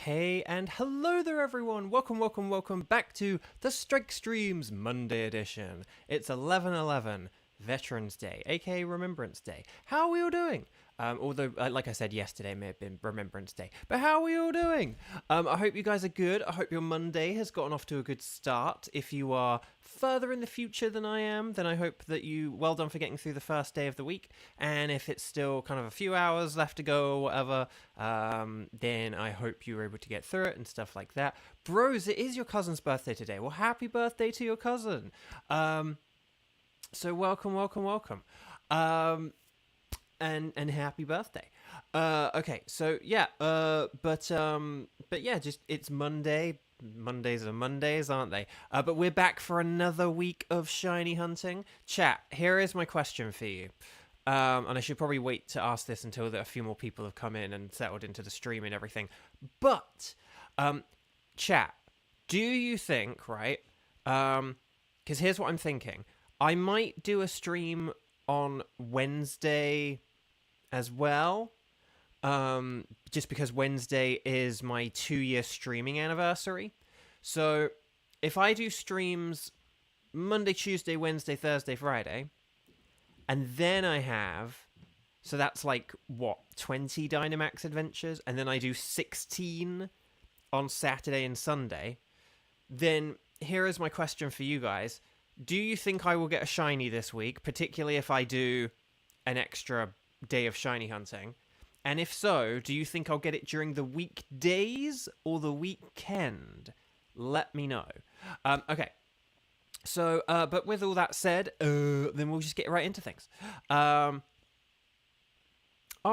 Hey and hello there everyone! Welcome back to the Strike Streams Monday edition. It's 11/11, Veterans Day, aka Remembrance Day. How are we all doing? Although, like I said yesterday, may have been Remembrance Day. But how are we all doing? I hope you guys are good. I hope your Monday has gotten off to a good start. If you are further in the future than I am, then I hope that well done for getting through the first day of the week. And if it's still kind of a few hours left to go or whatever, then I hope you were able to get through it and stuff like that. Bros, it is your cousin's birthday today. Well, happy birthday to your cousin. So welcome. And happy birthday. Okay, so yeah, but yeah, just it's Monday. Mondays are Mondays, aren't they? But we're back for another week of shiny hunting. Chat, here is my question for you. And I should probably wait to ask this until a few more people have come in and settled into the stream and everything. But, chat, do you think, right? Because here's what I'm thinking. I might do a stream on Wednesday as well, just because Wednesday is my 2-year streaming anniversary. So if I do streams Monday, Tuesday, Wednesday, Thursday, Friday, and then I have, so that's like, what, 20 Dynamax Adventures, and then I do 16 on Saturday and Sunday, then here is my question for you guys. Do you think I will get a shiny this week, particularly if I do an extra day of shiny hunting? And if so, do you think I'll get it during the weekdays or the weekend? Let me know. Okay. So, but with all that said, then we'll just get right into things. Oh,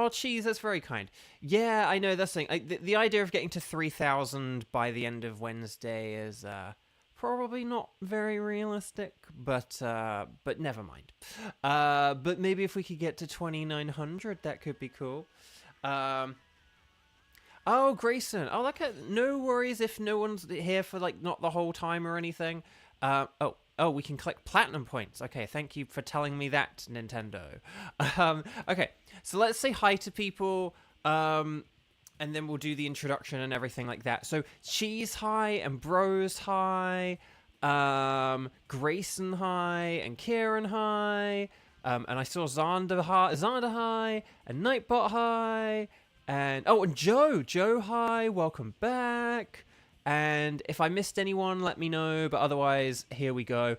cheese, that's very kind. Yeah, I know, that's the thing. The idea of getting to 3,000 by the end of Wednesday is probably not very realistic, but never mind. But maybe if we could get to 2,900, that could be cool. Oh, Grayson. Oh, no worries if no one's here for, like, not the whole time or anything. Oh, we can collect platinum points. Okay, thank you for telling me that, Nintendo. Okay, so let's say hi to people, and then we'll do the introduction and everything like that. So, Cheese hi, and Bros hi, Grayson hi, and Kieran hi, and I saw Xander hi, and Nightbot hi, and Joe hi, welcome back. And if I missed anyone, let me know, but otherwise, here we go.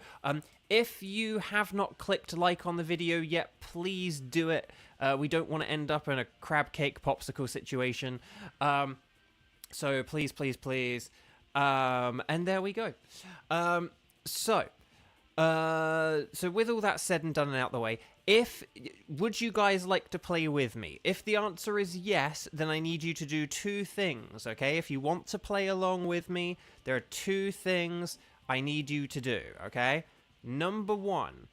If you have not clicked like on the video yet, please do it. We don't want to end up in a crab cake popsicle situation. So please. And there we go. So with all that said and done and out the way, would you guys like to play with me? If the answer is yes, then I need you to do 2 things, okay? If you want to play along with me, there are 2 things I need you to do, okay? Number one,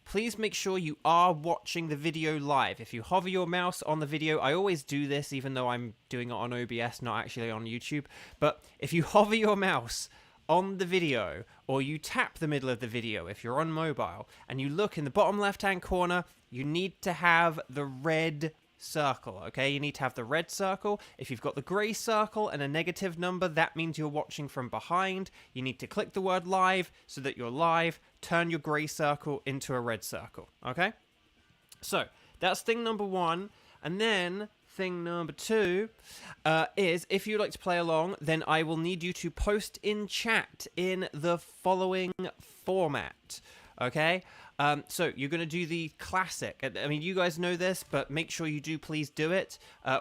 please make sure you are watching the video live. If you hover your mouse on the video, I always do this even though I'm doing it on OBS, not actually on YouTube, but if you hover your mouse on the video, or you tap the middle of the video if you're on mobile, and you look in the bottom left-hand corner, you need to have the red circle, okay? You need to have the red circle. If you've got the grey circle and a negative number, that means you're watching from behind. You need to click the word live so that you're live. Turn your grey circle into a red circle, okay? So, that's thing number 1. And then thing number 2 is, if you'd like to play along, then I will need you to post in chat in the following format, okay? So you're going to do the classic. I mean, you guys know this, but make sure you do please do it.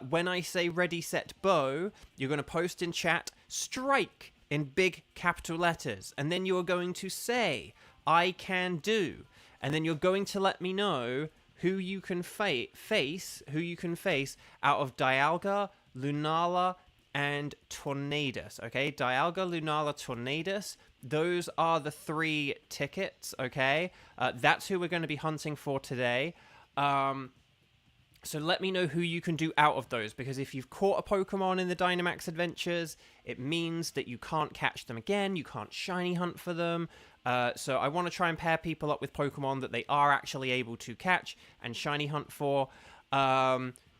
When I say ready, set, bow, you're going to post in chat, strike, in big capital letters. And then you're going to say, I can do. And then you're going to let me know who you can face out of Dialga, Lunala, and Tornadus, okay? Dialga, Lunala, Tornadus, those are the 3 tickets, okay? That's who we're going to be hunting for today. So let me know who you can do out of those, because if you've caught a Pokemon in the Dynamax Adventures, it means that you can't catch them again, you can't shiny hunt for them. So I want to try and pair people up with Pokemon that they are actually able to catch and shiny hunt for.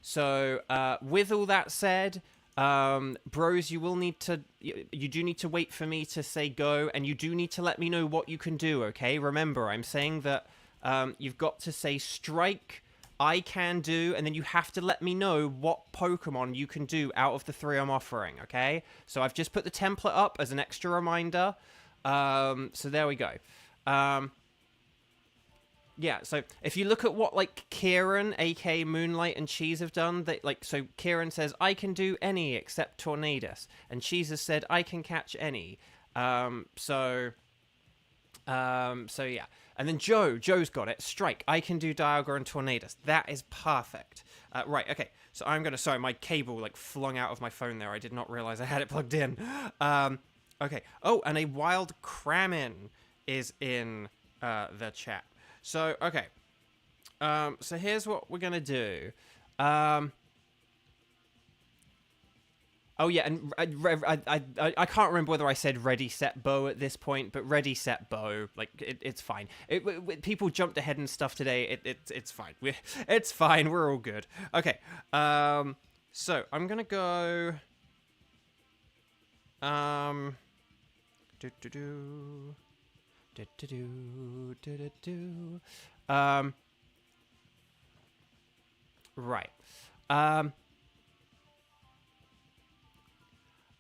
So with all that said, bros, you do need to wait for me to say go, and you do need to let me know what you can do, okay? Remember, I'm saying that you've got to say strike, I can do, and then you have to let me know what Pokemon you can do out of the 3 I'm offering, okay? So I've just put the template up as an extra reminder. So there we go. Yeah, so if you look at what, like, Kieran, aka Moonlight, and Cheese have done, so Kieran says, I can do any except Tornadus, and Cheese has said, I can catch any. So yeah. And then Joe's got it. Strike, I can do Dialga and Tornadus. That is perfect. Right, okay. So I'm going to... Sorry, my cable, like, flung out of my phone there. I did not realize I had it plugged in. Okay. Oh, and a Wild Kramin is in the chat. So, okay. So here's what we're going to do. Oh, yeah, and I can't remember whether I said ready, set, bow at this point, but ready, set, bow, like, it's fine. People jumped ahead and stuff today. It's fine. It's fine. We're all good. Okay. So I'm going to go... Right.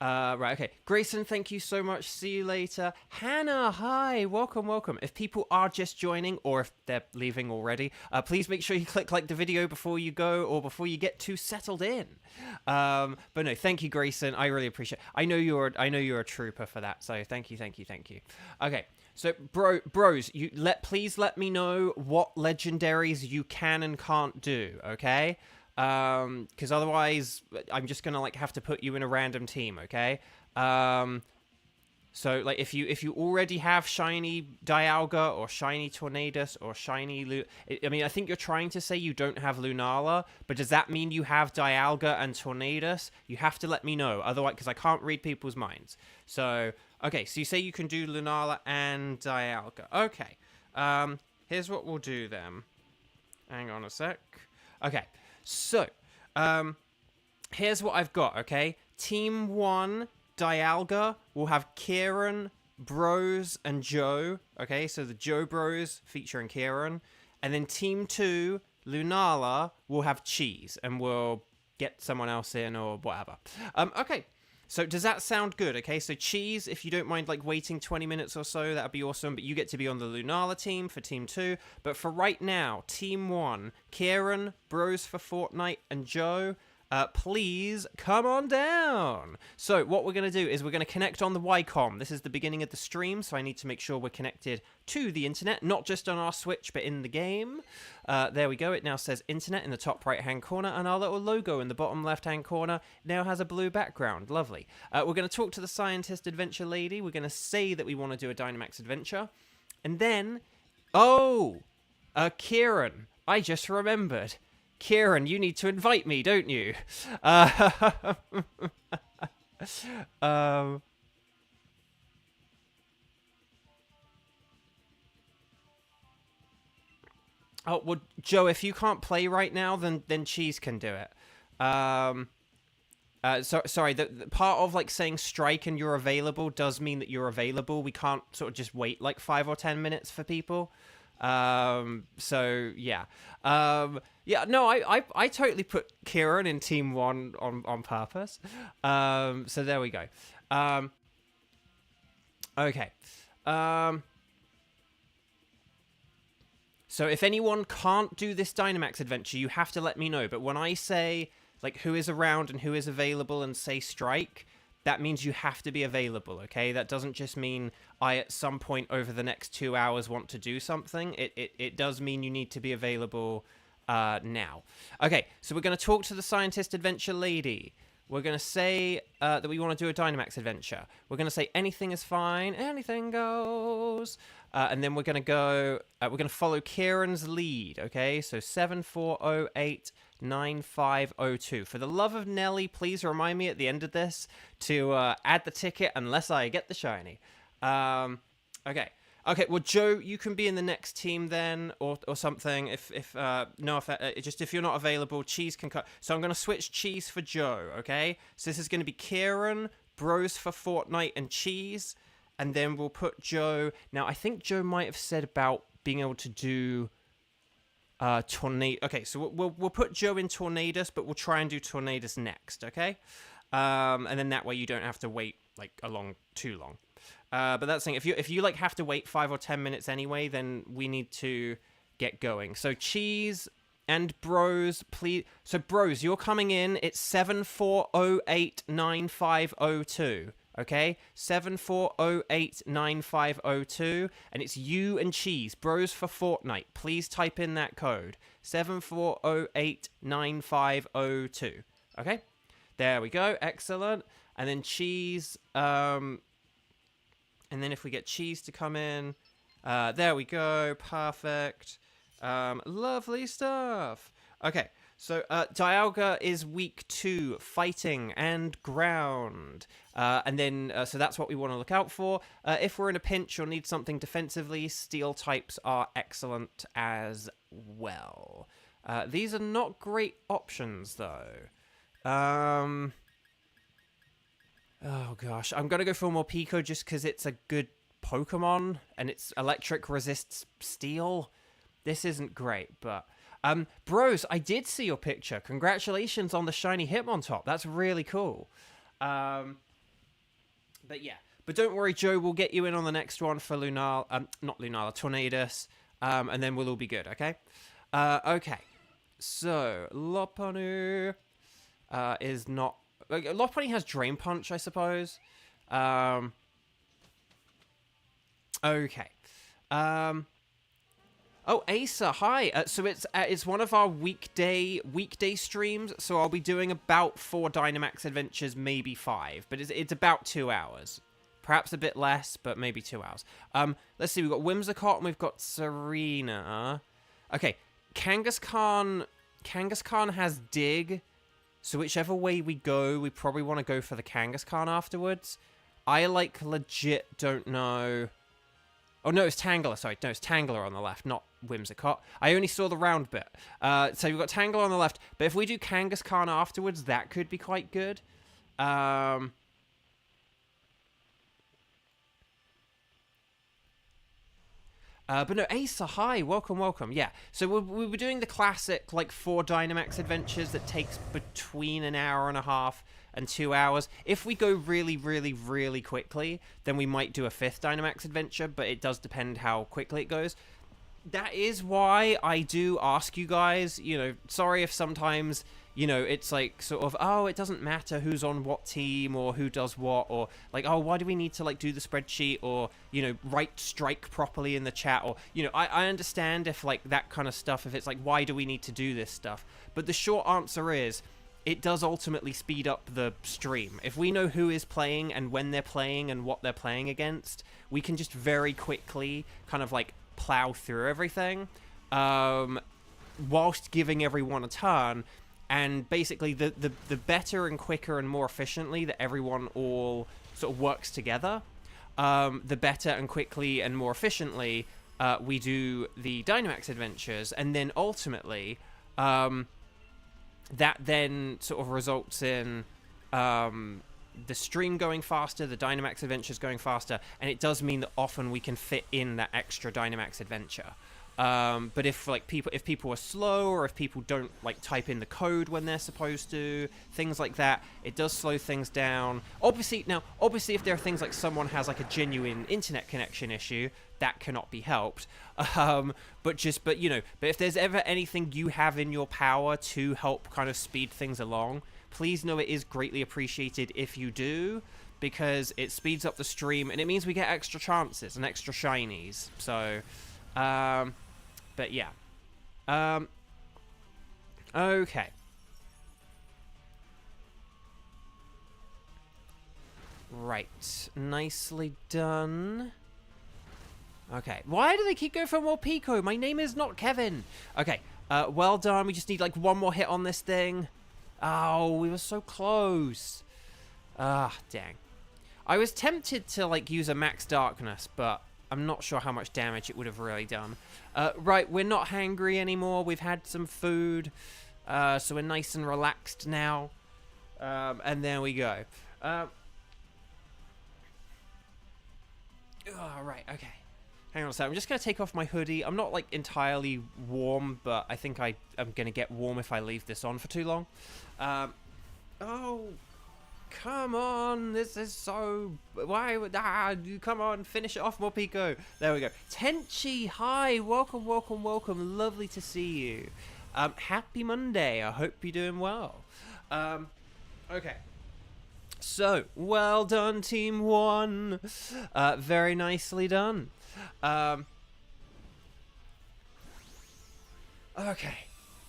Right, okay. Grayson, thank you so much. See you later. Hannah, hi. Welcome, welcome. If people are just joining, or if they're leaving already, please make sure you click like the video before you go, or before you get too settled in. But no, thank you, Grayson. I really appreciate it. I know you're a trooper for that, so thank you. Okay. So, bros, please let me know what legendaries you can and can't do, okay? Because otherwise I'm just gonna like have to put you in a random team, okay? So like if you already have shiny Dialga or shiny Tornadus or shiny I mean, I think you're trying to say you don't have Lunala, but does that mean you have Dialga and Tornadus? You have to let me know, otherwise, because I can't read people's minds. So okay, so you say you can do Lunala and Dialga. Okay. Here's what we'll do then. Hang on a sec. Okay. So, here's what I've got, okay? Team 1, Dialga, will have Kieran, Bros, and Joe, okay? So the Joe Bros featuring Kieran. And then Team 2, Lunala, will have Cheese, and we'll get someone else in or whatever. Okay. So does that sound good? Okay, so Cheese, if you don't mind like waiting 20 minutes or so, that would be awesome. But you get to be on the Lunala team for Team 2. But for right now, Team 1, Kieran, Bros for Fortnite, and Joe, please come on down. So what we're going to do is we're going to connect on the Wycom. This is the beginning of the stream, so I need to make sure we're connected to the internet, not just on our Switch, but in the game. There we go. It now says internet in the top right-hand corner, and our little logo in the bottom left-hand corner now has a blue background. Lovely. We're going to talk to the scientist adventure lady. We're going to say that we want to do a Dynamax adventure. And then... Oh! Kieran. I just remembered. Kieran, you need to invite me, don't you? Oh, well, Joe, if you can't play right now, then Cheese can do it. Sorry, the part of like saying strike and you're available does mean that you're available. We can't sort of just wait like 5 or 10 minutes for people. So yeah. Yeah, no, I totally put Kieran in Team 1 on purpose. So there we go. Okay. So if anyone can't do this Dynamax adventure, you have to let me know. But when I say like who is around and who is available and say strike, that means you have to be available, okay? That doesn't just mean I, at some point over the next 2 hours, want to do something. It does mean you need to be available now. Okay, so we're going to talk to the scientist adventure lady. We're going to say that we want to do a Dynamax adventure. We're going to say anything is fine, anything goes. And then we're going to go, we're going to follow Kieran's lead, okay? So 74089502. For the love of Nelly, please remind me at the end of this to add the ticket unless I get the shiny. Okay. Okay, well, Joe, you can be in the next team then, or something. Just if you're not available, Cheese can cut. So I'm gonna switch Cheese for Joe. Okay, so this is gonna be Kieran, Bros for Fortnite, and Cheese, and then we'll put Joe. Now I think Joe might have said about being able to do Tornado. Okay, so we'll put Joe in Tornadus, but we'll try and do Tornadus next. Okay, and then that way you don't have to wait like too long. But that's the thing. If you like have to wait 5 or 10 minutes anyway, then we need to get going. So Cheese and Bros, please. So Bros, you're coming in. It's 74089502. Okay, 74089502, and it's you and Cheese. Bros for Fortnite. Please type in that code 74089502. Okay, there we go. Excellent. And then Cheese. And then if we get Cheese to come in, there we go, perfect. Lovely stuff. Okay, so Dialga is week 2, fighting and ground. And then, so that's what we want to look out for. If we're in a pinch or need something defensively, steel types are excellent as well. These are not great options, though. Oh gosh, I'm gonna go for more Pico just because it's a good Pokemon and its electric resists steel. This isn't great, but Bros, I did see your picture. Congratulations on the shiny Hitmontop. That's really cool. But yeah, but don't worry, Joe. We'll get you in on the next one for not Lunala, Tornadus, and then we'll all be good. Okay. Okay. So Lopunny is not. Lopunny has Drain Punch, I suppose. Okay. Oh, Asa, hi. So it's one of our weekday streams. So I'll be doing about 4 Dynamax Adventures, maybe 5, but it's about 2 hours. Perhaps a bit less, but maybe 2 hours. Let's see. We've got Whimsicott and we've got Serena. Okay, Kangaskhan has Dig. So whichever way we go, we probably want to go for the Kangaskhan afterwards. I legit don't know. Oh no, it's Tangela. Sorry, no, it's Tangela on the left, not Whimsicott. I only saw the round bit. So we've got Tangela on the left, but if we do Kangaskhan afterwards, that could be quite good. But no, Asa, hi, welcome. Yeah, so we were doing the classic, 4 Dynamax Adventures that takes between an hour and a half and 2 hours. If we go really, really, really quickly, then we might do a 5th Dynamax Adventure, but it does depend how quickly it goes. That is why I do ask you guys, sorry if sometimes, it's sort of, oh, it doesn't matter who's on what team or who does what, or oh, why do we need to do the spreadsheet, or, write strike properly in the chat, or, I understand if that kind of stuff, if it's why do we need to do this stuff? But the short answer is, it does ultimately speed up the stream. If we know who is playing and when they're playing and what they're playing against, we can just very quickly kind of plow through everything, whilst giving everyone a turn. And basically, the better and quicker and more efficiently that everyone all sort of works together, the better and quickly and more efficiently we do the Dynamax Adventures. And then ultimately, that then sort of results in the stream going faster, the Dynamax Adventures going faster, and it does mean that often we can fit in that extra Dynamax Adventure. But if people are slow, or if people don't type in the code when they're supposed to, things like that, it does slow things down. Obviously, if there are things like someone has a genuine internet connection issue, that cannot be helped. But if there's ever anything you have in your power to help kind of speed things along, please know it is greatly appreciated if you do, because it speeds up the stream and it means we get extra chances and extra shinies. So. But yeah. Okay. Right. Nicely done. Okay. Why do they keep going for more Pico? My name is not Kevin. Okay. Well done. We just need one more hit on this thing. Oh, we were so close. Ah, dang. I was tempted to use a Max Darkness, but I'm not sure how much damage it would have really done. Right, we're not hangry anymore. We've had some food, so we're nice and relaxed now. And there we go. Right, okay. Hang on a second. I'm just going to take off my hoodie. I'm not, like, entirely warm, but I think I'm going to get warm if I leave this on for too long. Oh, come on. This is so... Why would... come on. Finish it off, Morpeko. There we go. Tenchi, hi. Welcome, welcome, welcome. Lovely to see you. Happy Monday. I hope you're doing well. Okay. So, well done, Team 1. Very nicely done. Okay.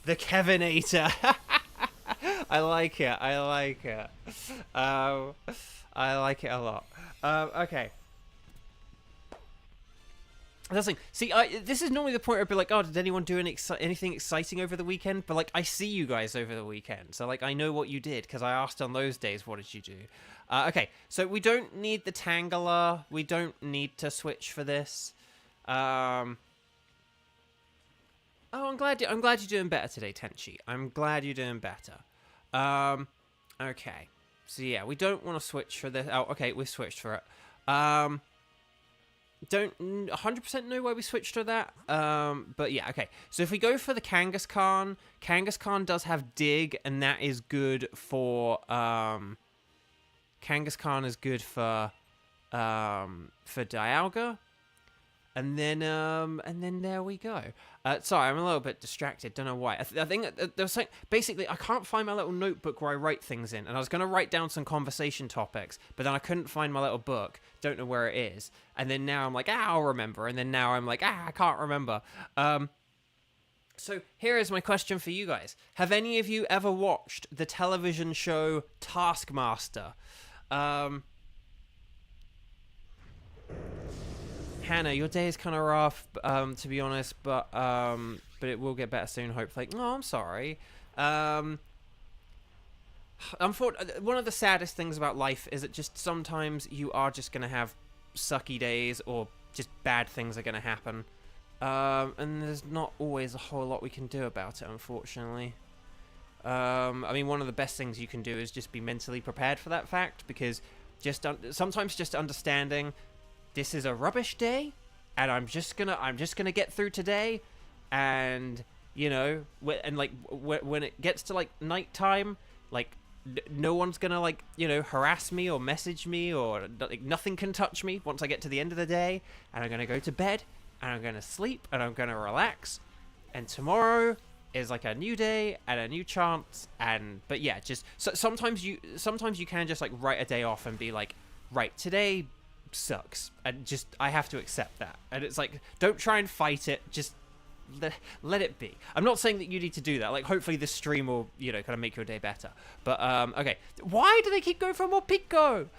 The Kevinator. I like it. I like it. I like it a lot. Okay. That's like, see, this is normally the point where I'd be like, oh, did anyone do anything exciting over the weekend? But, like, I see you guys over the weekend. So, like, I know what you did, because I asked on those days, what did you do? Okay, so we don't need the Tangela. We don't need to switch for this. Oh, I'm glad you're doing better today, Tenchi. I'm glad you're doing better. Okay. So, yeah, we don't want to switch for this. Oh, okay, we switched for it. Don't 100% know why we switched to that. But yeah, okay. So if we go for the Kangaskhan, Kangaskhan does have Dig, and that is good for Kangaskhan is good for Dialga. And then there we go. Sorry, I'm a little bit distracted. Don't know why. I think there was something. Basically, I can't find my little notebook where I write things in, and I was going to write down some conversation topics, but then I couldn't find my little book. Don't know where it is. And then now I'm like, I'll remember. And then now I'm like, I can't remember. So here is my question for you guys: have any of you ever watched the television show Taskmaster? Hannah, your day is kind of rough, to be honest, but it will get better soon, hopefully. Oh, I'm sorry. Unfortunately, one of the saddest things about life is that just sometimes you are just going to have sucky days, or just bad things are going to happen. And there's not always a whole lot we can do about it, unfortunately. I mean, one of the best things you can do is just be mentally prepared for that fact, because sometimes just understanding this is a rubbish day, and I'm just gonna get through today, and you know, when it gets to like nighttime, like no one's gonna like, you know, harass me or message me, or like nothing can touch me once I get to the end of the day, and I'm gonna go to bed, and I'm gonna sleep, and I'm gonna relax, and tomorrow is like a new day and a new chance. But yeah, just sometimes you can just like write a day off and be like, right, today sucks, and just I have to accept that. And it's like, don't try and fight it, just let it be. I'm not saying that you need to do that. Like, hopefully this stream will, you know, kind of make your day better. But okay, why do they keep going for more Pico?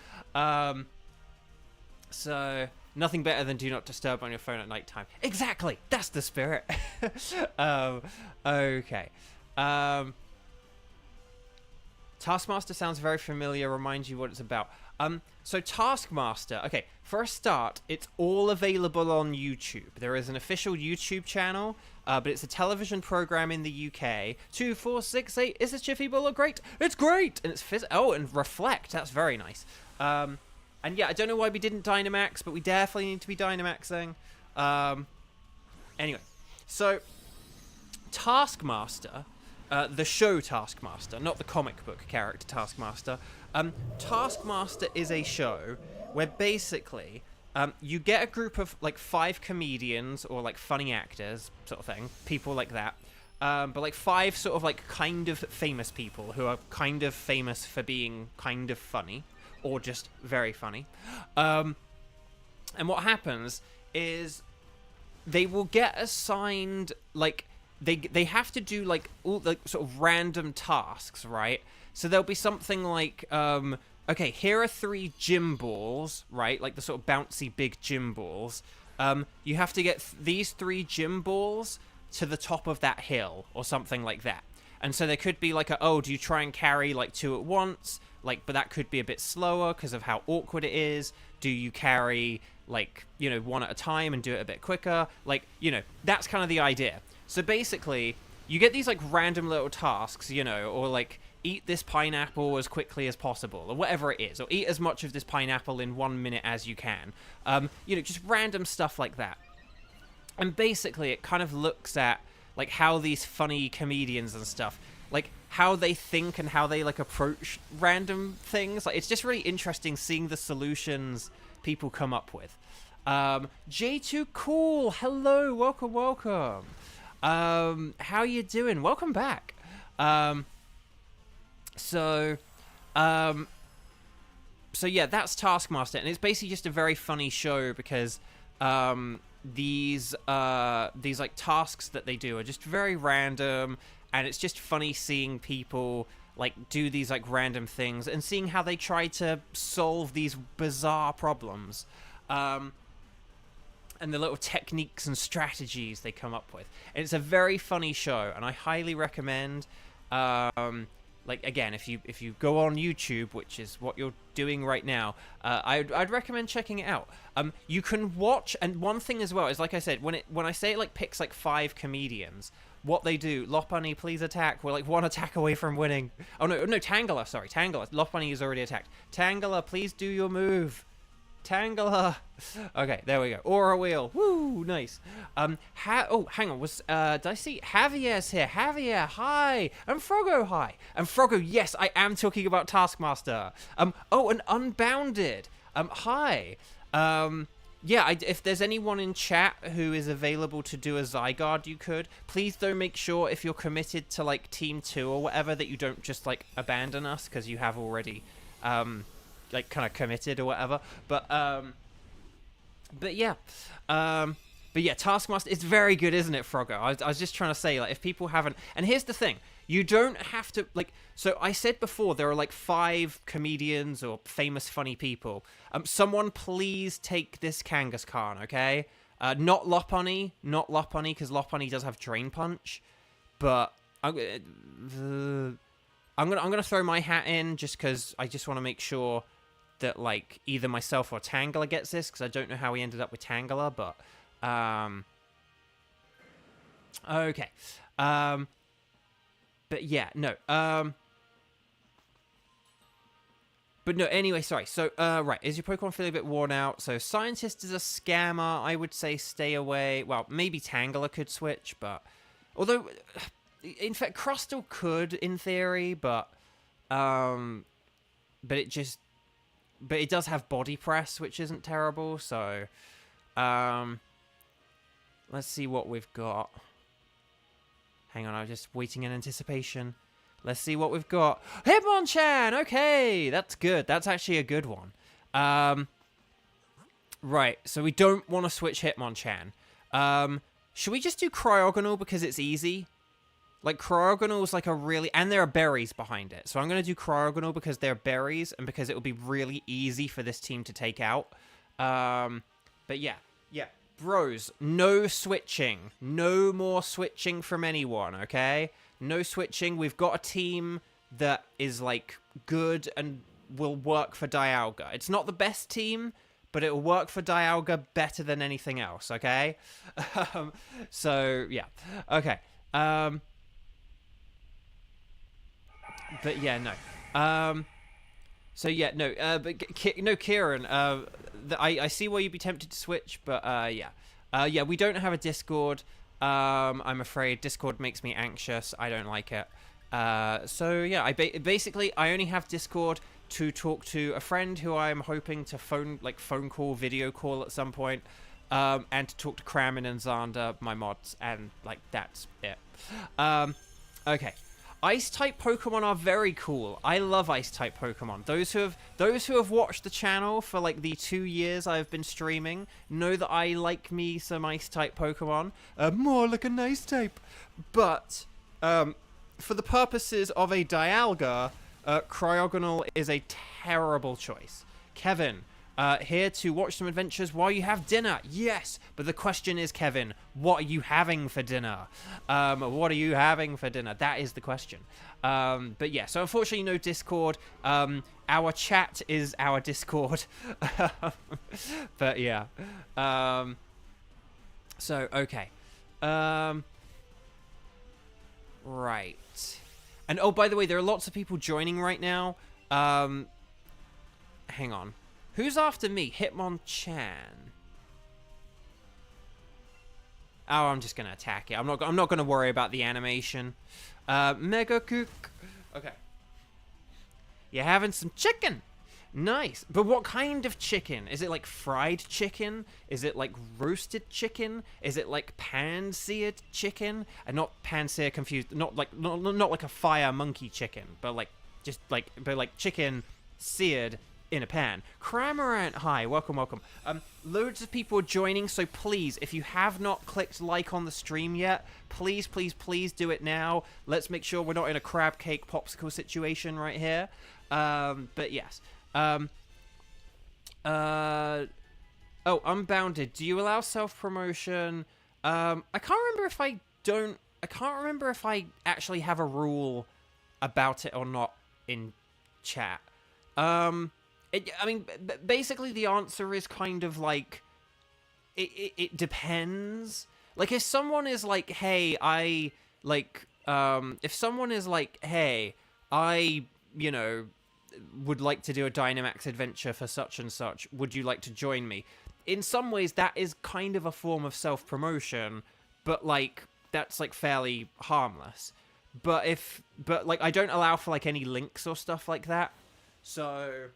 So nothing better than do not disturb on your phone at nighttime. Exactly, that's the spirit. Okay. Taskmaster sounds very familiar. Remind you what it's about. So Taskmaster, okay, for a start, it's all available on YouTube. There is an official YouTube channel, but it's a television program in the UK. 2468, is this Jiffy Bullet great? It's great! And it's and Reflect, that's very nice. And yeah, I don't know why we didn't Dynamax, but we definitely need to be Dynamaxing. Anyway, so Taskmaster, the show Taskmaster, not the comic book character Taskmaster. Taskmaster is a show where basically you get a group of like 5 comedians or like funny actors sort of thing, people like that, but like 5 sort of like kind of famous people who are kind of famous for being kind of funny or just very funny. And what happens is they will get assigned like they have to do like all like sort of random tasks, right? So there'll be something like, okay, here are 3 gym balls, right? Like the sort of bouncy big gym balls. You have to get these 3 gym balls to the top of that hill or something like that. And so there could be like do you try and carry like 2 at once? Like, but that could be a bit slower because of how awkward it is. Do you carry, like, you know, one at a time and do it a bit quicker? Like, you know, that's kind of the idea. So basically, you get these, like, random little tasks, you know, or, like, eat this pineapple as quickly as possible, or whatever it is, or eat as much of this pineapple in 1 minute as you can. You know, just random stuff like that. And basically, it kind of looks at, like, how these funny comedians and stuff, like, how they think and how they, like, approach random things. Like, it's just really interesting seeing the solutions people come up with. J2 Cool, hello, welcome. How you doing? Welcome back. So yeah, that's Taskmaster, and it's basically just a very funny show because these like tasks that they do are just very random, and it's just funny seeing people like do these like random things and seeing how they try to solve these bizarre problems, and the little techniques and strategies they come up with. And it's a very funny show, and I highly recommend, like, again, if you go on YouTube, which is what you're doing right now, I'd recommend checking it out. You can watch, and one thing as well is, like I said, when I say it like picks like 5 comedians, what they do, Lopunny, please attack. We're like 1 attack away from winning. Oh no, Tangela, sorry, Tangela. Lopunny is already attacked. Tangela, please do your move. Tangela. Okay, there we go. Aura wheel. Woo, nice. Oh, hang on. Did I see Javier's here? Javier, hi. And Froggo, hi. And Froggo, yes, I am talking about Taskmaster. Oh, and Unbounded. Hi. Yeah, if there's anyone in chat who is available to do a Zygarde, you could. Please, though, make sure if you're committed to, like, Team 2 or whatever, that you don't just, like, abandon us, because you have already, like, kind of committed or whatever. But yeah. But yeah, Taskmaster, it's very good, isn't it, Froggo? I was just trying to say, like, if people haven't... And here's the thing. You don't have to, like... So I said before, there are, like, 5 comedians or famous funny people. Someone please take this Kangaskhan, okay? Not Lopunny, because Lopunny does have Drain Punch. But I'm gonna throw my hat in just because I just want to make sure that, like, either myself or Tangela gets this, because I don't know how we ended up with Tangela, but... Okay. But yeah, no. But no, anyway, sorry. So, right. Is your Pokemon feeling a bit worn out? So, Scientist is a scammer. I would say stay away. Well, maybe Tangela could switch, but... Although, in fact, Crustle could, in theory, but it just... But it does have Body Press, which isn't terrible, so... Let's see what we've got. Hang on, I'm just waiting in anticipation. Let's see what we've got. Hitmonchan! Okay, that's good. That's actually a good one. Right, so we don't want to switch Hitmonchan. Should we just do Cryogonal because it's easy? Like, Cryogonal is like a really... And there are berries behind it. So I'm going to do Cryogonal because they're berries and because it will be really easy for this team to take out. But yeah. Bros, no switching. No more switching from anyone, okay? No switching. We've got a team that is, like, good and will work for Dialga. It's not the best team, but it will work for Dialga better than anything else, okay? So, yeah. Okay. But, yeah, no. So, yeah, no. No, Kieran, I see why you'd be tempted to switch, but yeah. Yeah, we don't have a Discord. I'm afraid Discord makes me anxious. I don't like it. So yeah, basically I only have Discord to talk to a friend who I'm hoping to phone call, video call at some point, and to talk to Kramen and Xander, my mods, and like that's it. Okay. Ice-type Pokemon are very cool. I love Ice-type Pokemon. Those who have watched the channel for like the 2 years I've been streaming know that I like me some Ice-type Pokemon. More like an Ice-type. But for the purposes of a Dialga, Cryogonal is a terrible choice. Kevin, here to watch some adventures while you have dinner. Yes, but the question is, Kevin, what are you having for dinner? What are you having for dinner? That is the question. But yeah, so unfortunately no Discord. our chat is our Discord. But yeah. So, okay. Right. And oh, by the way, there are lots of people joining right now. Hang on. Who's after me? Hitmonchan. Oh, I'm just gonna attack it. I'm not gonna worry about the animation. Mega Kook. Okay. You're having some chicken. Nice. But what kind of chicken? Is it like fried chicken? Is it like roasted chicken? Is it like pan-seared chicken? And not pan-seared confused. Not like a fire monkey chicken, but like chicken seared in a pan. Cramorant, hi, welcome. Loads of people are joining, so please, if you have not clicked like on the stream yet, please do it now. Let's make sure we're not in a crab cake popsicle situation right here. But yes. Oh, Unbounded. Do you allow self-promotion? I can't remember if I actually have a rule about it or not in chat. Basically the answer is kind of like, it depends. Like, if someone is like, hey, you know, would like to do a Dynamax adventure for such and such, would you like to join me? In some ways, that is kind of a form of self-promotion, but, like, that's, like, fairly harmless. But I don't allow for, like, any links or stuff like that. So,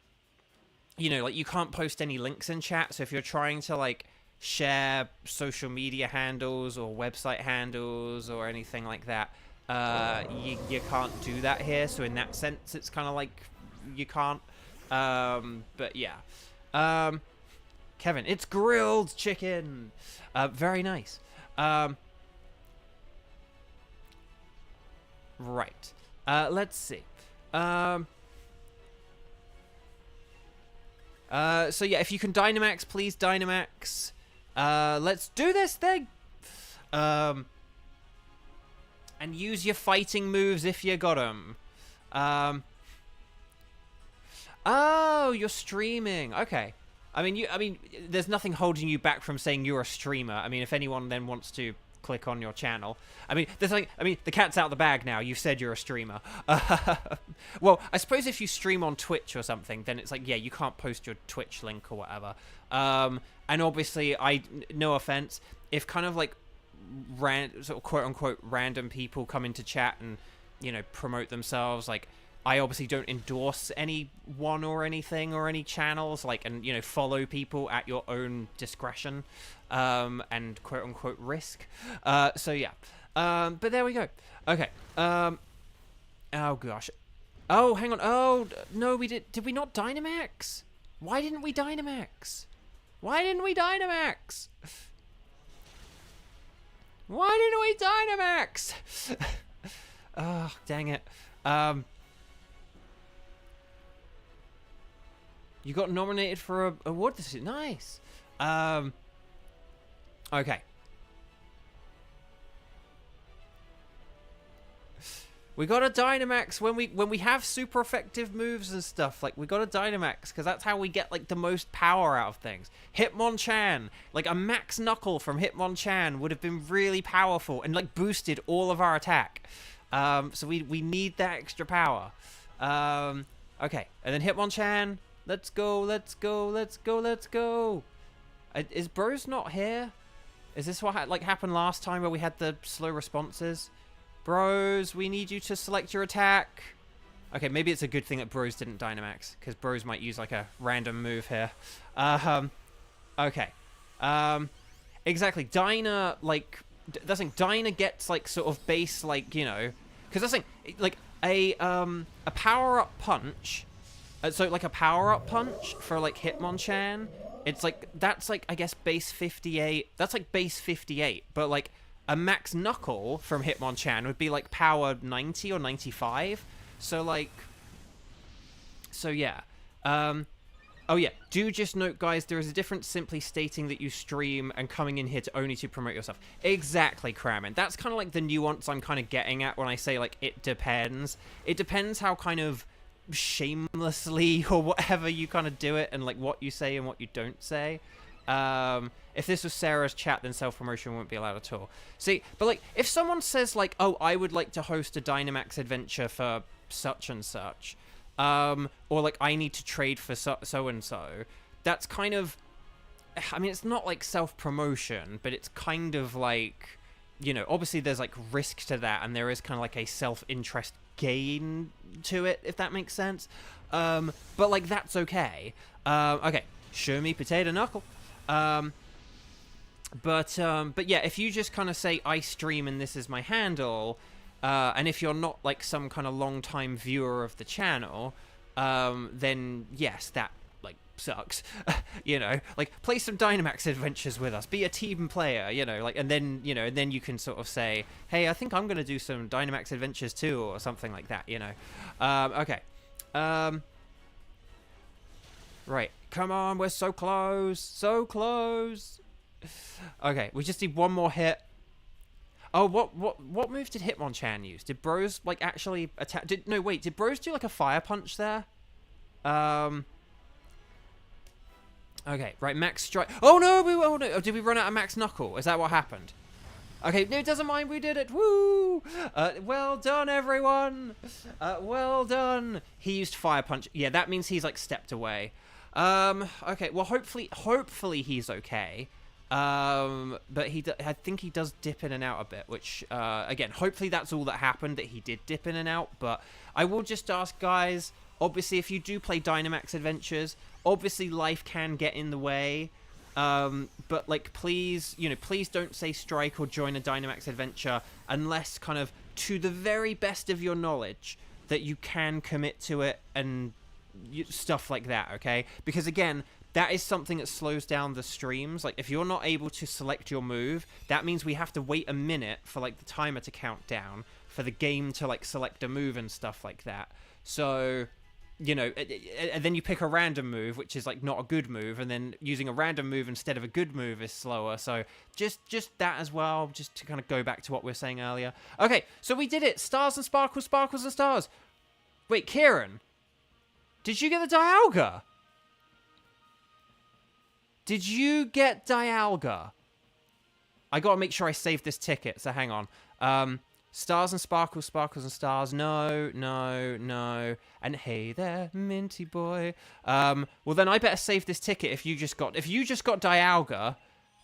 you know, like, you can't post any links in chat, so if you're trying to, like, share social media handles or website handles or anything like that, you can't do that here. So in that sense, it's kind of like you can't. But yeah. Kevin, it's grilled chicken. Very nice. Right. Let's see. So yeah, if you can Dynamax, please Dynamax. Let's do this thing. And use your fighting moves if you got them. Oh, you're streaming. Okay. I mean, there's nothing holding you back from saying you're a streamer. I mean, if anyone then wants to click on your channel, the cat's out the bag now. You said you're a streamer. Well, I suppose if you stream on Twitch or something, then it's like, yeah, you can't post your Twitch link or whatever. And obviously, no offense, if kind of like sort of quote unquote random people come into chat and, you know, promote themselves, like, I obviously don't endorse anyone or anything or any channels, like, and, you know, follow people at your own discretion, and quote unquote risk. So yeah. But there we go. Okay. Oh gosh. Oh, hang on. Oh, no, we did we not Dynamax? Why didn't we Dynamax? Why didn't we Dynamax? Why didn't we Dynamax? Oh, dang it. You got nominated for a award this year. Nice. Okay. We got a Dynamax when we have super effective moves and stuff. Like, we got a Dynamax because that's how we get, like, the most power out of things. Hitmonchan, like a Max Knuckle from Hitmonchan would have been really powerful and, like, boosted all of our attack. So we need that extra power. Okay, and then Hitmonchan. Let's go. Is Bros not here? Is this what happened last time where we had the slow responses? Bros, we need you to select your attack. Okay, maybe it's a good thing that Bros didn't Dynamax, because Bros might use, like, a random move here. Okay. Exactly. Dyna, like, that's like Dyna gets, like, sort of base, like, you know, because that's like a power-up punch. So, like, a power-up punch for, like, Hitmonchan, it's, like, that's, like, I guess, base 58. That's, like, base 58. But, like, a Max Knuckle from Hitmonchan would be, like, power 90 or 95. So, like... So, yeah. Oh, yeah. Do just note, guys, there is a difference simply stating that you stream and coming in here only to promote yourself. Exactly, Kramen. That's kind of, like, the nuance I'm kind of getting at when I say, like, it depends. It depends how kind of... shamelessly or whatever you kind of do it, and like what you say and what you don't say. If this was Sarah's chat, then self-promotion wouldn't be allowed at all. See, but like if someone says like, oh, I would like to host a Dynamax adventure for such and such, or like I need to trade for so and so, that's kind of, I mean, it's not like self-promotion, but it's kind of like, you know, obviously there's like risk to that, and there is kind of like a self-interest gain to it, if that makes sense. But like that's okay. Okay, show me potato knuckle. But yeah, if you just kind of say I stream and this is my handle, and if you're not like some kind of long time viewer of the channel, then yes, that like sucks. You know, like play some Dynamax Adventures with us, be a team player, you know, like, and then, you know, and then you can sort of say, hey, I think I'm gonna do some Dynamax Adventures too, or something like that, you know. Okay. Right, come on, we're so close, so close. Okay, we just need one more hit. Oh, what move did Hitmonchan use? Did Bros like actually attack? No, wait, did Bros do like a fire punch there? Okay, right, Max Strike. Oh no, oh, did we run out of Max Knuckle? Is that what happened? Okay, no, it doesn't mind, we did it. Woo! Well done, everyone. Well done. He used fire punch. Yeah, that means he's like stepped away. Okay, well, hopefully he's okay. But I think he does dip in and out a bit, which, again, hopefully that's all that happened, that he did dip in and out. But I will just ask, guys, obviously, if you do play Dynamax Adventures, obviously life can get in the way. But, like, please, you know, please don't say strike or join a Dynamax adventure unless kind of to the very best of your knowledge that you can commit to it and stuff like that, okay? Because, again, that is something that slows down the streams. Like, if you're not able to select your move, that means we have to wait a minute for, like, the timer to count down, for the game to, like, select a move and stuff like that. So, you know, and then you pick a random move, which is like not a good move, and then using a random move instead of a good move is slower. So just that as well, just to kind of go back to what we were saying earlier. Okay, so we did it. Stars and sparkles, sparkles and stars. Wait, Kieran, did you get the Dialga? Did you get Dialga? I gotta make sure I save this ticket, so hang on. Stars and sparkles, sparkles and stars. No, no, no. And hey there, Minty boy. Well then I better save this ticket if you just got Dialga,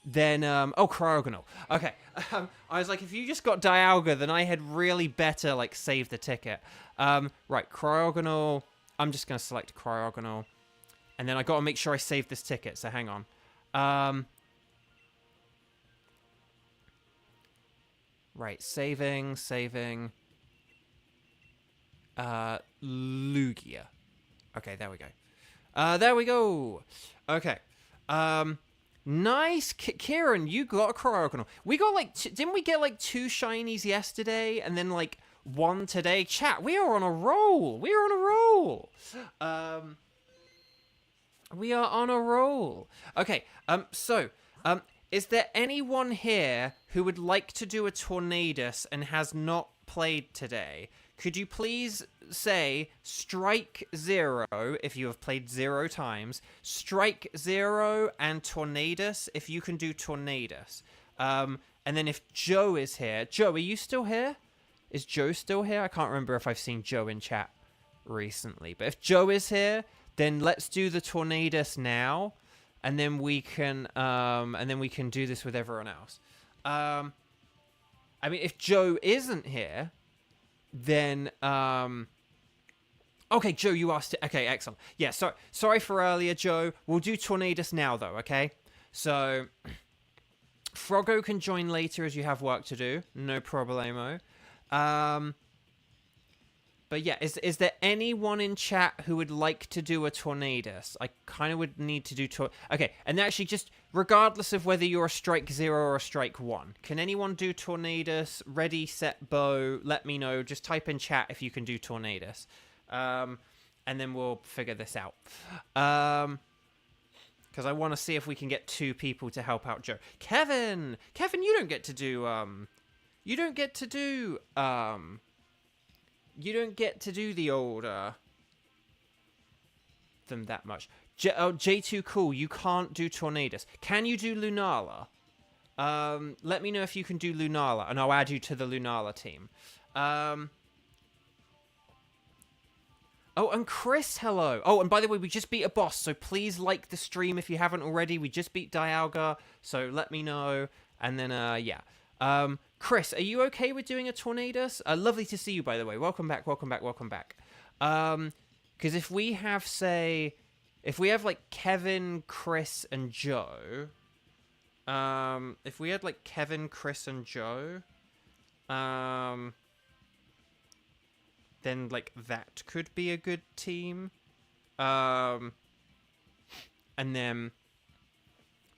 then oh, Cryogonal. Okay. I was like, if you just got Dialga, then I had really better like save the ticket. Right, Cryogonal. I'm just gonna select Cryogonal. And then I gotta make sure I save this ticket, so hang on. Right, saving. Lugia. Okay, there we go. There we go. Okay. Nice. Kieran, you got a Cryogonal. We got like, didn't we get like 2 shinies yesterday and then like 1 today? Chat, we are on a roll. We are on a roll. We are on a roll. Okay, is there anyone here who would like to do a Tornadus and has not played today? Could you please say strike 0 if you have played 0 times, strike 0 and Tornadus if you can do Tornadus. And then if Joe is here, Joe, are you still here? Is Joe still here? I can't remember if I've seen Joe in chat recently. But if Joe is here, then let's do the Tornadus now. And then we can do this with everyone else. I mean, if Joe isn't here, then okay, Joe, you asked. Okay, excellent. Yeah, sorry for earlier, Joe. We'll do Tornadus now, though. Okay, so Froggo can join later as you have work to do. No problemo. But yeah, is there anyone in chat who would like to do a Tornadus? I kind of would need to do Okay, and actually just regardless of whether you're a strike 0 or a strike 1, can anyone do Tornadus? Ready, set, bow. Let me know. Just type in chat if you can do Tornadus. And then we'll figure this out. Because I want to see if we can get 2 people to help out Joe. Kevin, you don't get to do the old them that much. J2 Cool, you can't do Tornadus. Can you do Lunala? Let me know if you can do Lunala, and I'll add you to the Lunala team. Oh, and Chris, hello. Oh, and by the way, we just beat a boss, so please like the stream if you haven't already. We just beat Dialga, so let me know. And then, yeah. Chris, are you okay with doing a Tornadus? Lovely to see you, by the way. Welcome back, welcome back, welcome back. Because if we have, say... If we have, like, Kevin, Chris, and Joe... if we had, like, Kevin, Chris, and Joe... then, like, that could be a good team. And then...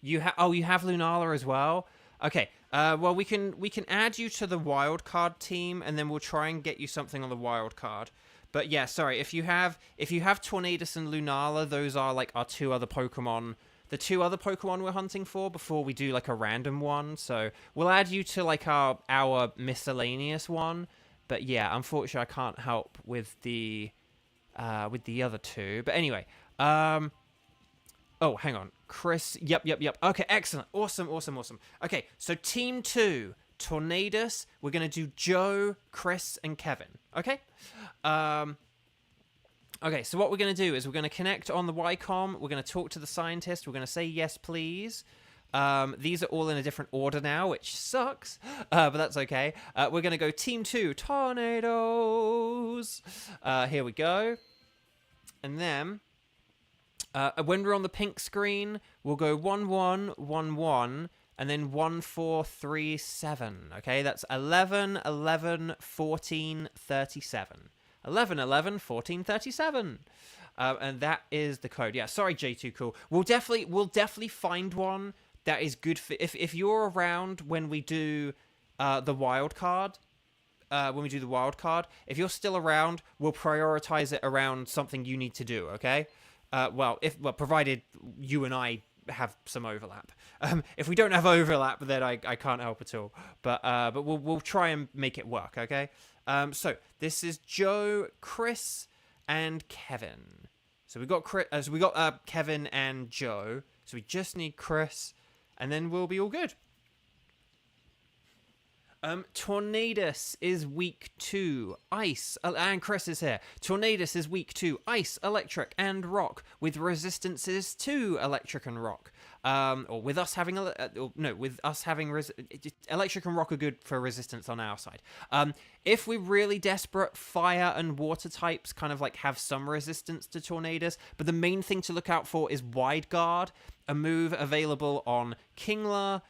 You have Lunala as well? Okay, well, we can add you to the wildcard team, and then we'll try and get you something on the wildcard. But yeah, sorry, if you have Tornadus and Lunala, those are, like, our two other Pokemon... The two other Pokemon we're hunting for before we do, like, a random one. So we'll add you to, like, our miscellaneous one. But yeah, unfortunately, I can't help with the other two. But anyway, oh, hang on. Chris, yep. Okay, excellent. Awesome. Okay, so Team 2, Tornadus. We're going to do Joe, Chris, and Kevin. Okay? Okay, so what we're going to do is we're going to connect on the Wycom. We're going to talk to the scientist. We're going to say yes, please. These are all in a different order now, which sucks, but that's okay. We're going to go Team 2, Tornadoes. Here we go. And then, when we're on the pink screen, we'll go 1, 1, 1, 1, and then 1, 4, 3, 7. Okay, that's 11, 11, 14, 37. 11, 11, 14, 37. And that is the code. Yeah, sorry, J2 Cool. We'll definitely find one that is good for... If you're around when we do the wild card, if you're still around, we'll prioritize it around something you need to do, okay? Provided you and I have some overlap. If we don't have overlap, then I can't help at all. But we'll try and make it work, okay? So this is Joe, Chris, and Kevin. So we got Kevin and Joe. So we just need Chris, and then we'll be all good. Tornadus is weak 2, ice, and Chris is here. Tornadus is weak 2, ice, electric, and rock, with resistances to electric and rock. Or with us having electric and rock are good for resistance on our side. If we're really desperate, fire and water types kind of like have some resistance to Tornadus, but the main thing to look out for is Wide Guard, a move available on Kingler,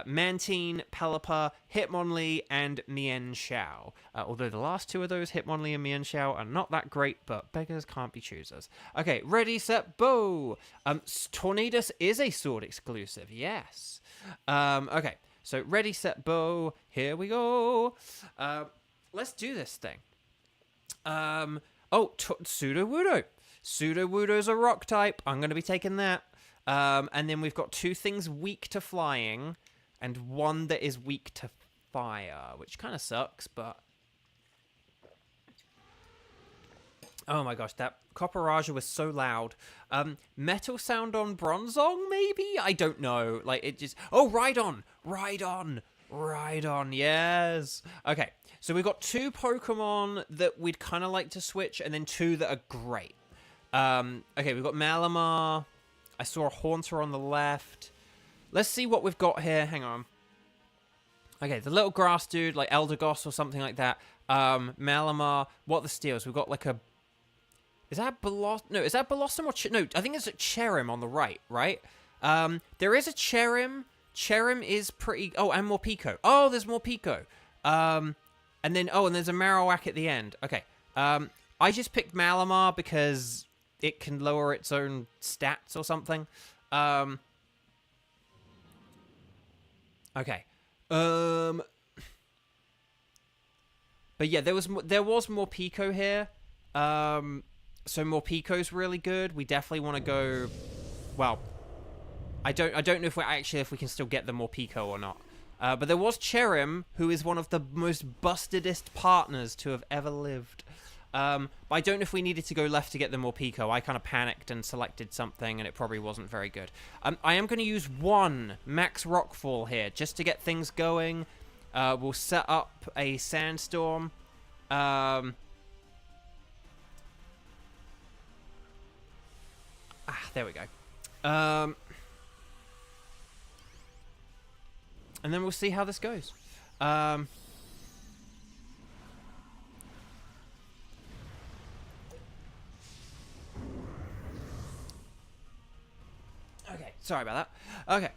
Mantine, Pelipper, Hitmonlee, and Mienshao. Although the last two of those, Hitmonlee and Mienshao, are not that great, but beggars can't be choosers. Okay, ready, set, bow! Tornadus is a sword exclusive, yes. Okay, so ready, set, bow, here we go. Let's do this thing. Sudowoodo. Sudowoodo's a rock type. I'm going to be taking that. And then we've got two things weak to flying, and one that is weak to fire, which kind of sucks, but... Oh my gosh, that Copperaja was so loud. Metal sound on Bronzong, maybe? I don't know. Like, it just... Oh, Rhydon! Rhydon, yes! Okay, so we've got two Pokemon that we'd kind of like to switch, and then two that are great. Okay, we've got Malamar. I saw a Haunter on the left. Let's see what we've got here. Hang on. Okay, the little grass dude, like Eldegoss or something like that. Malamar. What are the steals? We've got like a... Is that Blossom? No, is that Blossom or... No, I think it's a Cherim on the right? There is a Cherim. Cherim is pretty... Oh, and Morpeko. Oh, there's Morpeko. And then... Oh, and there's a Marowak at the end. Okay. I just picked Malamar because... it can lower its own stats or something. Okay. But yeah, there was Morpeko here. So Morpeko's really good. We definitely want to go... Well, I don't know if we can still get the Morpeko or not. But there was Cherim, who is one of the most bustedest partners to have ever lived. But I don't know if we needed to go left to get the Morpeko. I kind of panicked and selected something, and it probably wasn't very good. I am going to use 1 Max Rockfall here, just to get things going. We'll set up a Sandstorm. There we go. And then we'll see how this goes. Okay, sorry about that. Okay.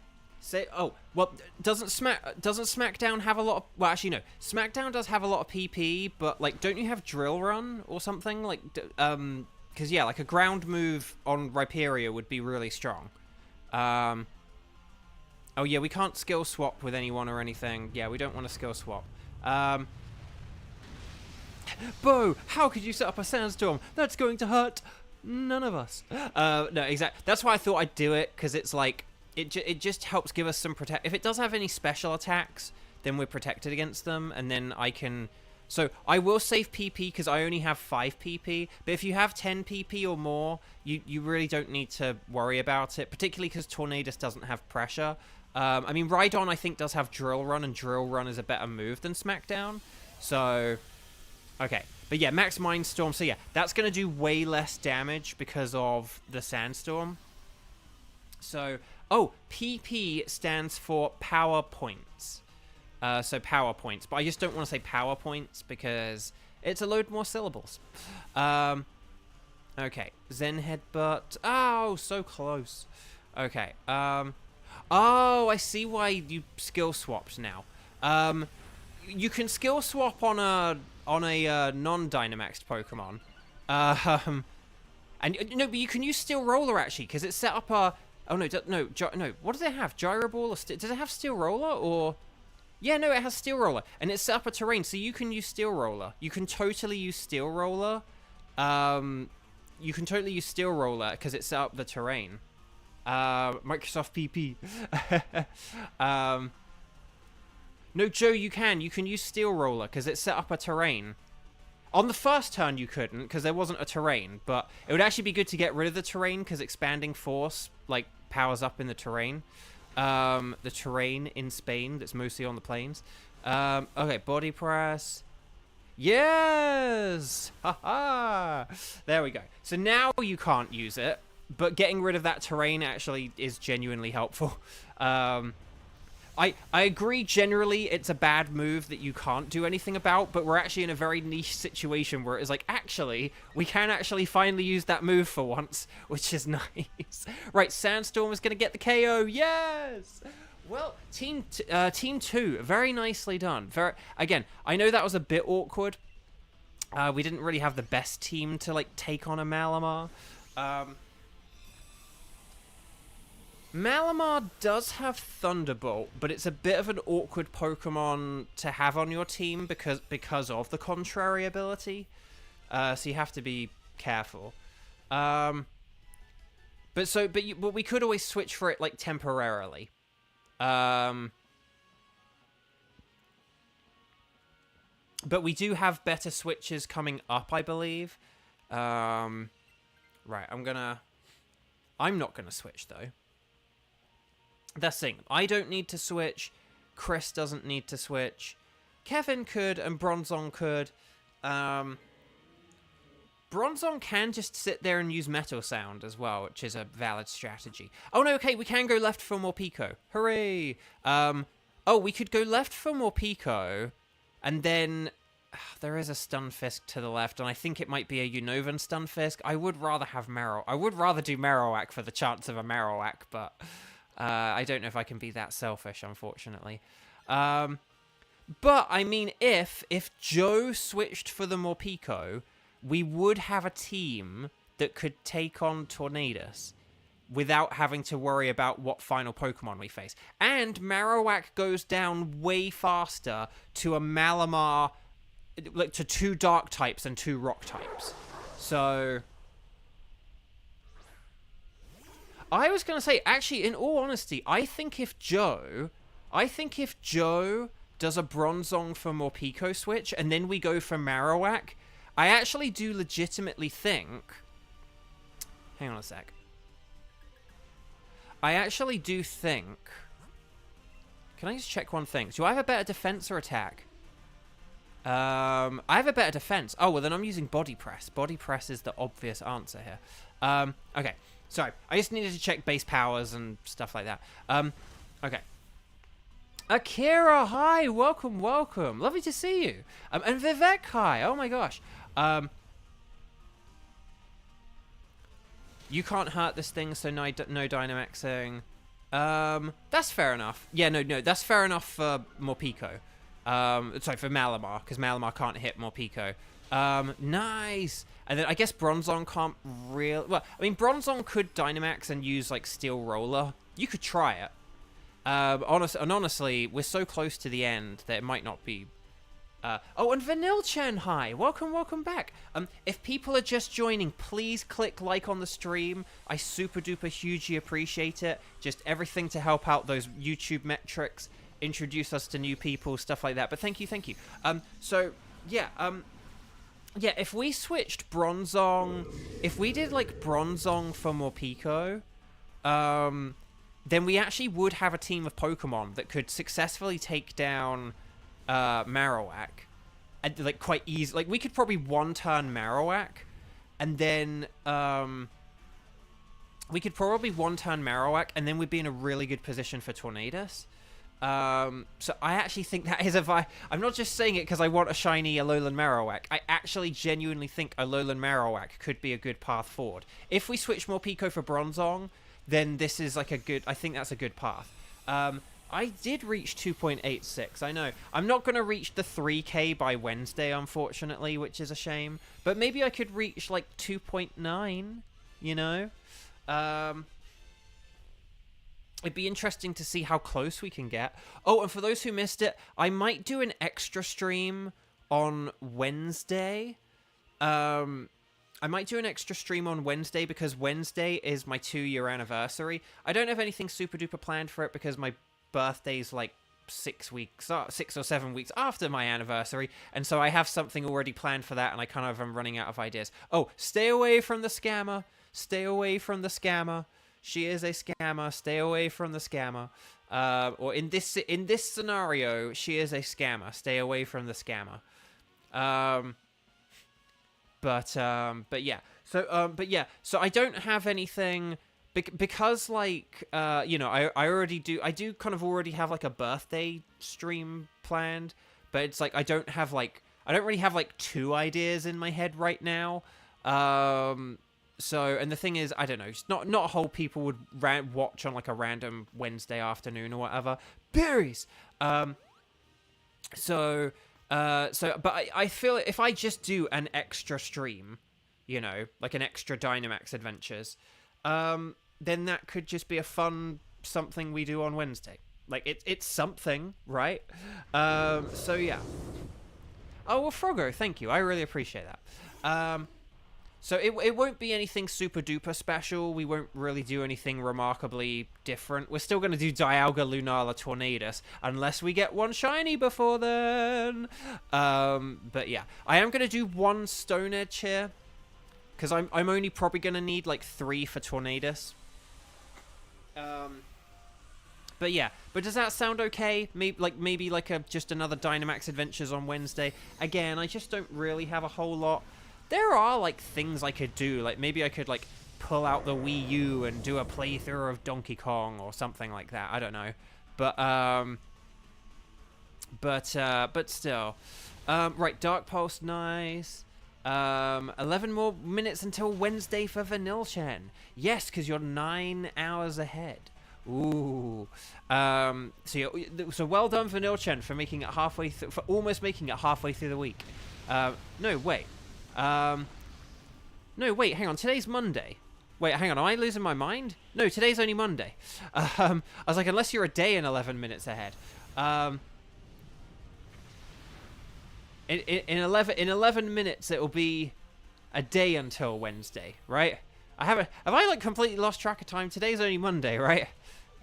Doesn't SmackDown have a lot of... Well, actually, no. SmackDown does have a lot of PP, but, like, don't you have Drill Run or something? Like, because, yeah, like, a ground move on Rhyperior would be really strong. Oh, yeah, we can't skill swap with anyone or anything. Yeah, we don't want to skill swap. Bo, how could you set up a Sandstorm? That's going to hurt none of us. No, exactly. That's why I thought I'd do it, because it's like... It just helps give us some protect. If it does have any special attacks, then we're protected against them, and then I can... So, I will save PP, because I only have 5 PP, but if you have 10 PP or more, you really don't need to worry about it, particularly because Tornadus doesn't have pressure. I mean, Rhydon, I think, does have Drill Run, and Drill Run is a better move than SmackDown. So, okay. But yeah, Max Mindstorm. So yeah, that's going to do way less damage because of the Sandstorm. So, oh, PP stands for Power Points. So Power Points. But I just don't want to say Power Points because it's a load more syllables. Okay, Zen Headbutt. Oh, so close. Okay, oh, I see why you skill swapped now. You can skill swap on a non-Dynamaxed Pokemon. And no, but you can use Steel Roller actually, because it's set up a... Oh no, no. What does it have? Gyro Ball? Or does it have Steel Roller or? Yeah, no, it has Steel Roller, and it's set up a terrain, so you can use Steel Roller. You can totally use Steel Roller. You can totally use Steel Roller because it set up the terrain. Microsoft PP. No, Joe, you can. You can use Steel Roller because it set up a terrain. On the first turn, you couldn't because there wasn't a terrain, but it would actually be good to get rid of the terrain because Expanding Force, like, powers up in the terrain. The terrain in Spain that's mostly on the plains. Okay, Body Press. Yes! Haha! There we go. So now you can't use it, but getting rid of that terrain actually is genuinely helpful. I agree generally it's a bad move that you can't do anything about, but we're actually in a very niche situation where it's like, actually, we can actually finally use that move for once, which is nice. Right, Sandstorm is going to get the KO. Yes! Well, Team 2, very nicely done. Again, I know that was a bit awkward. We didn't really have the best team to, like, take on a Malamar. Malamar does have Thunderbolt, but it's a bit of an awkward Pokemon to have on your team because of the contrary ability. So you have to be careful. But we could always switch for it like temporarily. But we do have better switches coming up, I believe. Right, I'm not gonna switch though. That's the thing. I don't need to switch. Chris doesn't need to switch. Kevin could, and Bronzong could. Bronzong can just sit there and use Metal Sound as well, which is a valid strategy. Oh no, okay, we can go left for Morpeko. Hooray! Oh, we could go left for Morpeko, and then... there is a Stunfisk to the left, and I think it might be a Unova Stunfisk. I would rather have I would rather do Marowak for the chance of a Marowak, but... I don't know if I can be that selfish, unfortunately. But, I mean, if Joe switched for the Morpeko, we would have a team that could take on Tornadus without having to worry about what final Pokemon we face. And Marowak goes down way faster to a Malamar, like, to 2 Dark types and 2 Rock types. So... I was going to say, actually, in all honesty, I think if Joe does a Bronzong for Morpeko switch, and then we go for Marowak, I actually do legitimately think... Hang on a sec. I actually do think... Can I just check one thing? Do I have a better defense or attack? I have a better defense. Oh, well, then I'm using body press. Body press is the obvious answer here. Okay. Sorry. I just needed to check base powers and stuff like that. Okay. Akira, hi. Welcome, welcome. Lovely to see you. And Vivek, hi. Oh, my gosh. You can't hurt this thing, so no Dynamaxing. That's fair enough. Yeah, no, that's fair enough for Morpeko. Sorry, for Malamar, because Malamar can't hit Morpeko. Nice! And then I guess Bronzong can't really... Well, I mean, Bronzong could Dynamax and use, like, Steel Roller. You could try it. Honestly, we're so close to the end that it might not be... Oh, and Vanilchen, hi! Welcome back! If people are just joining, please click like on the stream. I super duper hugely appreciate it. Just everything to help out those YouTube metrics, introduce us to new people, stuff like that. But thank you. So, yeah, yeah, if we switched Bronzong... If we did, like, Bronzong for Morpeko, then we actually would have a team of Pokemon that could successfully take down... Marowak, and like quite easy. Like we could probably one-turn Marowak, and then we'd be in a really good position for Tornadus. So I actually think that is a I'm not just saying it because I want a shiny Alolan Marowak. I actually genuinely think Alolan Marowak could be a good path forward. If we switch Morpeko for Bronzong, then this is like a good. I think that's a good path. I did reach 2.86, I know. I'm not going to reach the 3K by Wednesday, unfortunately, which is a shame. But maybe I could reach, like, 2.9, you know? It'd be interesting to see how close we can get. Oh, and for those who missed it, I might do an extra stream on Wednesday. I might do an extra stream on Wednesday because Wednesday is my 2-year anniversary. I don't have anything super duper planned for it because my birthday's like 6 or 7 weeks after my anniversary, and so I have something already planned for that, and I kind of am running out of ideas. Oh, stay away from the scammer. Stay away from the scammer. She is a scammer. Stay away from the scammer. Or in this scenario, she is a scammer. Stay away from the scammer. But yeah. So I don't have anything. Because, like, you know, I do kind of already have, like, a birthday stream planned, but it's, like, I don't really have, like, 2 ideas in my head right now, so, and the thing is, I don't know, it's not a whole people would watch on, like, a random Wednesday afternoon or whatever. Berries! But I feel if I just do an extra stream, you know, like an extra Dynamax Adventures, then that could just be a fun something we do on Wednesday. Like, it's something, right? So, yeah. Oh, well, Froggo, thank you. I really appreciate that. So, it won't be anything super duper special. We won't really do anything remarkably different. We're still going to do Dialga Lunala Tornadus, unless we get one shiny before then. But, yeah. I am going to do one Stone Edge here, because I'm only probably going to need, like, 3 for Tornadus. But yeah, but does that sound okay? Maybe just another Dynamax Adventures on Wednesday. Again, I just don't really have a whole lot. There are, like, things I could do. Like, maybe I could, like, pull out the Wii U and do a playthrough of Donkey Kong or something like that. I don't know. But still. Right, Dark Pulse, nice. 11 more minutes until Wednesday for Vanilchen. Yes, because you're 9 hours ahead. Ooh. So well done, Vanilchen, for making it for almost making it halfway through the week. No, wait. No, wait, hang on. Today's Monday. Wait, hang on. Am I losing my mind? No, today's only Monday. I was like, unless you're a day and 11 minutes ahead. In 11 minutes, it'll be a day until Wednesday, right? Have I like completely lost track of time? Today's only Monday, right?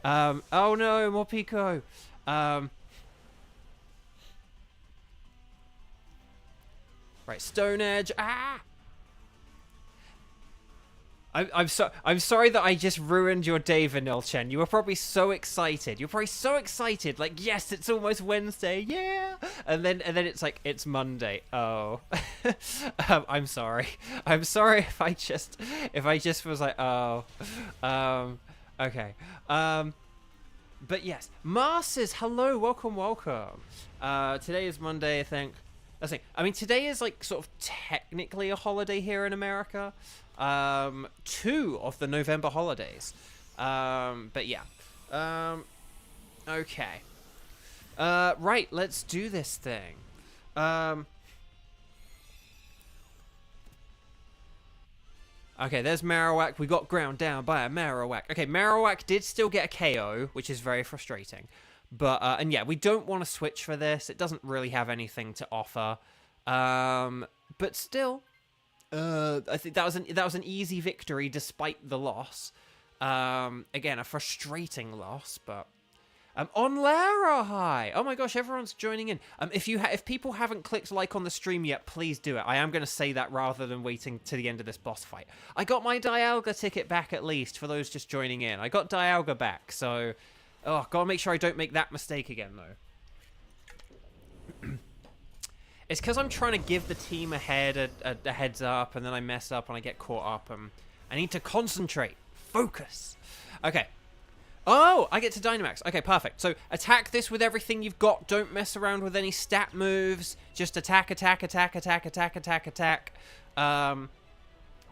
Oh no, Morpeko. Right, Stone Edge. Ah! I'm sorry that I just ruined your day, Vanilchen. You were probably so excited. You're probably so excited. Like, yes, it's almost Wednesday. Yeah. And then it's like, it's Monday. Oh. I'm sorry. I'm sorry if I just was like, oh. Okay. But yes, Masters, hello, welcome. Today is Monday, I think. I mean, today is like sort of technically a holiday here in America. 2 of the November holidays. But yeah. Okay. Right, let's do this thing. Okay, there's Marowak. We got ground down by a Marowak. Okay, Marowak did still get a KO, which is very frustrating. But, and yeah, we don't want to switch for this. It doesn't really have anything to offer. But still, I think that was an easy victory despite the loss. Again, a frustrating loss, but... on Lara, hi! Oh my gosh, everyone's joining in. If people haven't clicked like on the stream yet, please do it. I am going to say that rather than waiting to the end of this boss fight. I got my Dialga ticket back at least, for those just joining in. I got Dialga back, so... Oh, gotta make sure I don't make that mistake again, though. It's because I'm trying to give the team a heads up, and then I mess up and I get caught up. I need to concentrate. Focus. Okay. Oh, I get to Dynamax. Okay, perfect. So attack this with everything you've got. Don't mess around with any stat moves. Just attack.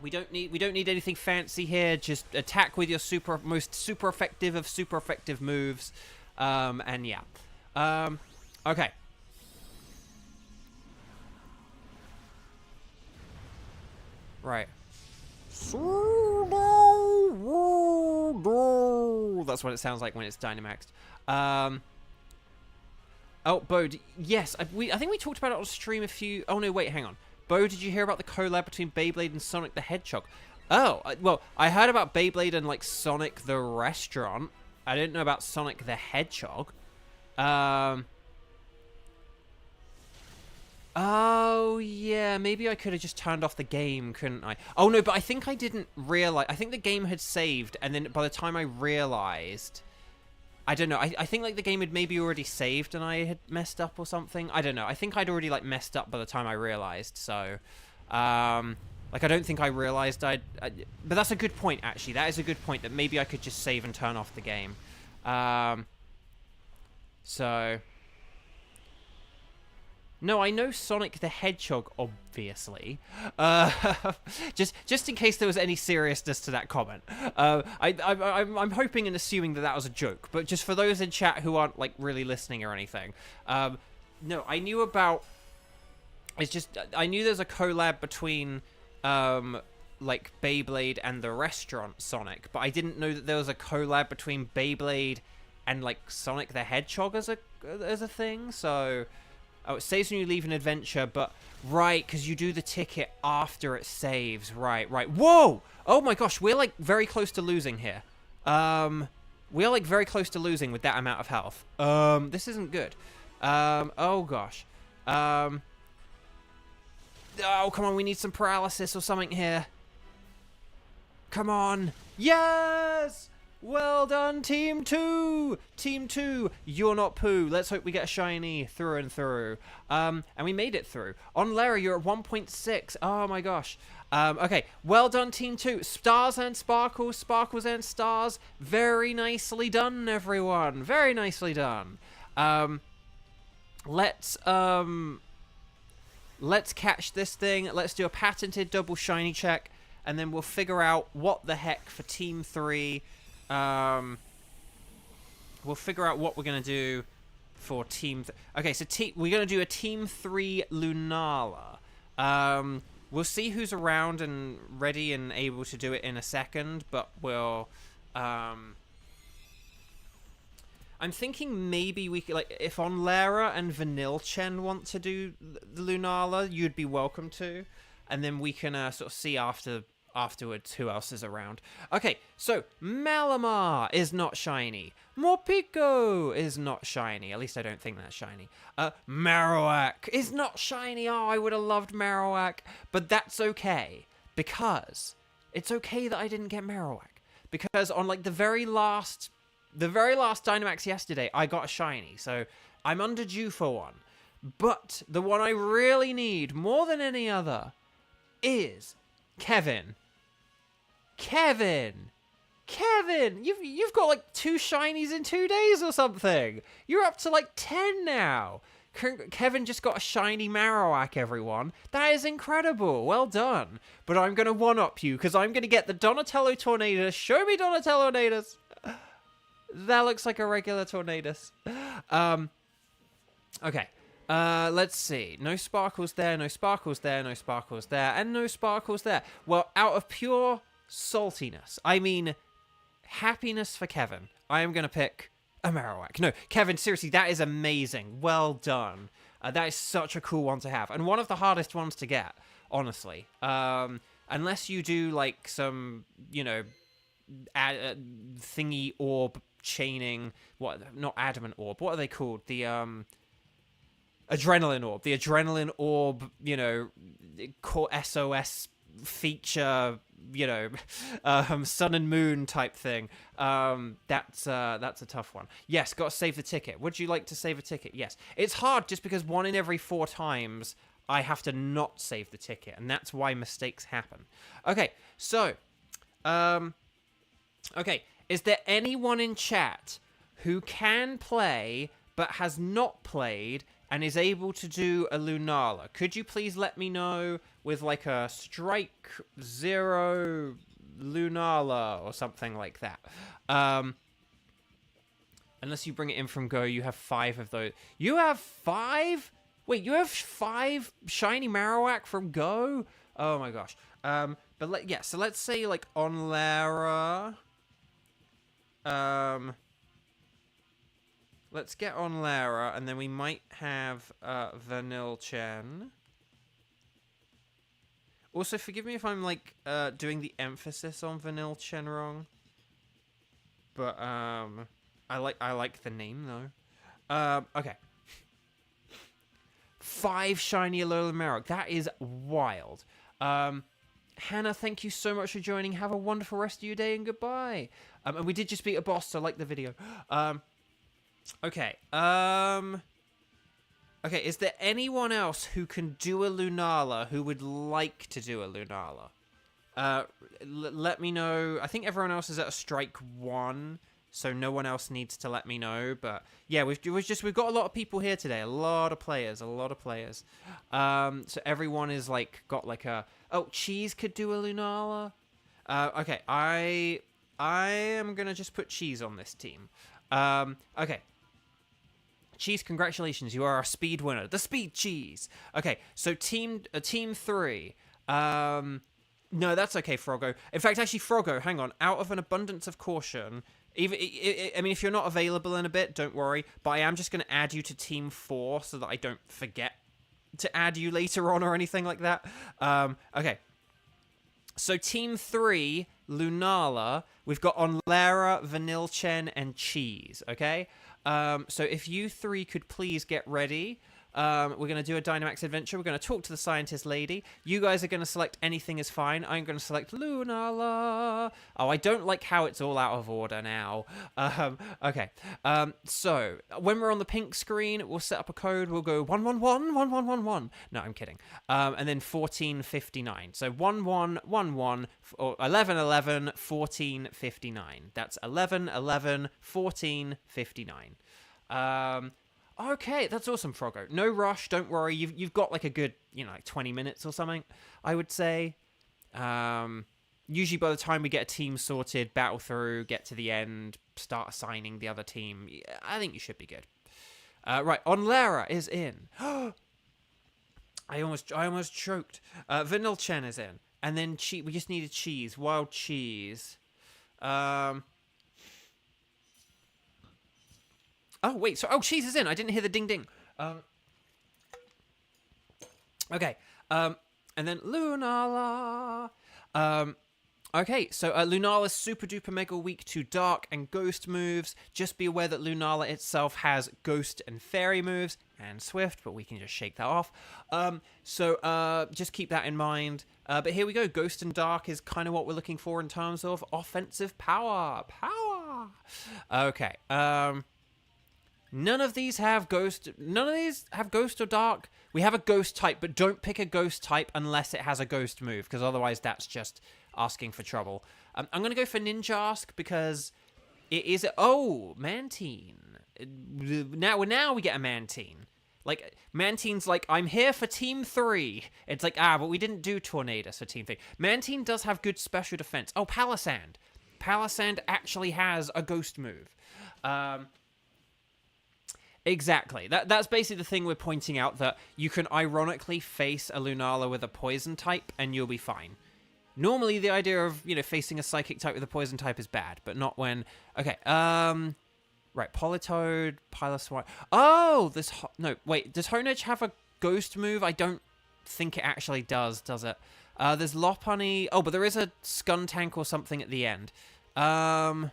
We don't need anything fancy here. Just attack with your most super effective moves. And yeah. Okay. Right. That's what it sounds like when it's Dynamaxed. Oh, Bo, yes, I think we talked about it on stream a few... Oh, no, wait, hang on. Bo, did you hear about the collab between Beyblade and Sonic the Hedgehog? Oh, well, I heard about Beyblade and, like, Sonic the Restaurant. I didn't know about Sonic the Hedgehog. Oh, yeah, maybe I could have just turned off the game, couldn't I? Oh, no, but I think I didn't realize... I think the game had saved, and then by the time I realized... I don't know. I think, like, the game had maybe already saved and I had messed up or something. I don't know. I think I'd already, like, messed up by the time I realized, so... like, I don't think I realized but that's a good point, actually. That is a good point, that maybe I could just save and turn off the game. So... No, I know Sonic the Hedgehog, obviously. Just in case there was any seriousness to that comment. I'm hoping and assuming that was a joke, but just for those in chat who aren't, like, really listening or anything. No, I knew about... I knew there's a collab between, like, Beyblade and the restaurant Sonic, but I didn't know that there was a collab between Beyblade and, like, Sonic the Hedgehog as a thing, so... Oh, it saves when you leave an adventure, but... Right, because you do the ticket after it saves. Right. Whoa! Oh my gosh, we're, like, very close to losing here. We're, like, very close to losing with that amount of health. This isn't good. Oh gosh. Oh, come on, we need some paralysis or something here. Come on. Yes! Well done, Team 2! Team 2, you're not poo. Let's hope we get a shiny through and through. And we made it through. On Lara, you're at 1.6. Oh my gosh. Okay, well done, Team 2. Stars and sparkles, sparkles and stars. Very nicely done, everyone. Very nicely done. Let's catch this thing. Let's do a patented double shiny check. And then we'll figure out what the heck for Team 3... we'll figure out what we're going to do for Team... Okay, so we're going to do a Team 3 Lunala. We'll see who's around and ready and able to do it in a second, but we'll... I'm thinking maybe we could... Like, if on Lara and Vanilchen want to do the Lunala, you'd be welcome to. And then we can sort of see after afterwards, who else is around? Okay, so Malamar is not shiny. Morpeko is not shiny. At least I don't think that's shiny. Marowak is not shiny. Oh, I would have loved Marowak. But that's okay. Because it's okay that I didn't get Marowak. Because on like the very last Dynamax yesterday, I got a shiny. So I'm underdue for one. But the one I really need more than any other is Kevin. Kevin, you've got like 2 shinies in 2 days or something. You're up to like 10 now. Kevin just got a shiny Marowak, everyone. That is incredible. Well done. But I'm going to one-up you because I'm going to get the Donatello Tornadus. Show me Donatello Tornadus. That looks like a regular Tornadus. Okay. Let's see. No sparkles there, no sparkles there, no sparkles there, and no sparkles there. Well, out of pure saltiness, I mean happiness for Kevin, I am going to pick a Marowak. No, Kevin, seriously, that is amazing. Well done. That is such a cool one to have. And one of the hardest ones to get, honestly. Unless you do, like, some, you know, thingy orb chaining. What? Not adamant orb. What are they called? The, Adrenaline orb. The adrenaline orb, you know, core SOS feature, you know, sun and moon type thing. That's a tough one. Yes, got to save the ticket. Would you like to save a ticket? Yes. It's hard just because 1 in every 4 times I have to not save the ticket, and that's why mistakes happen. Okay, so, okay, is there anyone in chat who can play but has not played and is able to do a Lunala? Could you please let me know with like a Strike 0 Lunala or something like that? Unless you bring it in from Go, you have 5 of those. You have 5? Wait, you have 5 shiny Marowak from Go? Oh my gosh. But yeah, so let's say like on Lara. Let's get on Lara, and then we might have Vanille Chen. Also, forgive me if I'm like doing the emphasis on Vanille Chen wrong. But I like the name though. Okay. 5 shiny Alola Marowak. That is wild. Hannah, thank you so much for joining. Have a wonderful rest of your day, and goodbye. And we did just beat a boss, so like the video. Okay, okay, is there anyone else who can do a Lunala who would like to do a Lunala? Let me know. I think everyone else is at a strike 1, so no one else needs to let me know. But yeah, we've got a lot of people here today, a lot of players. So everyone is like got like a Cheese could do a Lunala. Okay, I am gonna just put Cheese on this team. Okay. Cheese, congratulations, you are our speed winner. The Speed Cheese. Okay, so team 3. No, that's okay, Froggo. In fact, actually, Froggo, hang on. Out of an abundance of caution, I mean, if you're not available in a bit, don't worry. But I am just going to add you to team 4 so that I don't forget to add you later on or anything like that. Okay. So team 3, Lunala, we've got on Lara, Vanille Chen, and Cheese, okay? So if you 3 could please get ready. We're going to do a Dynamax adventure. We're going to talk to the scientist lady. You guys are going to select anything is fine. I'm going to select Lunala. Oh, I don't like how it's all out of order now. Okay. So when we're on the pink screen, we'll set up a code. We'll go 1111111. No, I'm kidding. And then 1459. So 1111 or 1111 1459. That's 1111 1459. Okay, that's awesome, Froggo. No rush, don't worry. You've got like a good, like 20 minutes or something, I would say. Usually by the time we get a team sorted, battle through, get to the end, start assigning the other team, I think you should be good. Right, on Lara is in. I almost choked. Vanille Chen is in. And then we just needed Cheese, Wild Cheese. Oh, wait, so, Cheese is in. I didn't hear the ding ding. Okay. And then Lunala. Okay, so Lunala's super duper mega weak to dark and ghost moves. Just be aware that Lunala itself has ghost and fairy moves and swift, but we can just shake that off. So just keep that in mind. But here we go. Ghost and dark is kind of what we're looking for in terms of offensive power. Okay. None of these have ghost. None of these have ghost or dark. We have a ghost type, but don't pick a ghost type unless it has a ghost move, because otherwise that's just asking for trouble. I'm going to go for Ninjask because it is... Oh, Mantine. Now we get a Mantine. Like, Mantine's like, I'm here for Team 3. It's like, but we didn't do Tornadus for Team 3. Mantine does have good special defense. Oh, Palisand. Palisand actually has a ghost move. Exactly. That's basically the thing we're pointing out, that you can ironically face a Lunala with a poison type and you'll be fine. Normally, the idea of, facing a psychic type with a poison type is bad, but not when... Okay, right, Politoed, Piloswine... Oh, no, wait, does Honedge have a ghost move? I don't think it actually does it? There's Lopunny... Oh, but there is a Skuntank or something at the end. I'm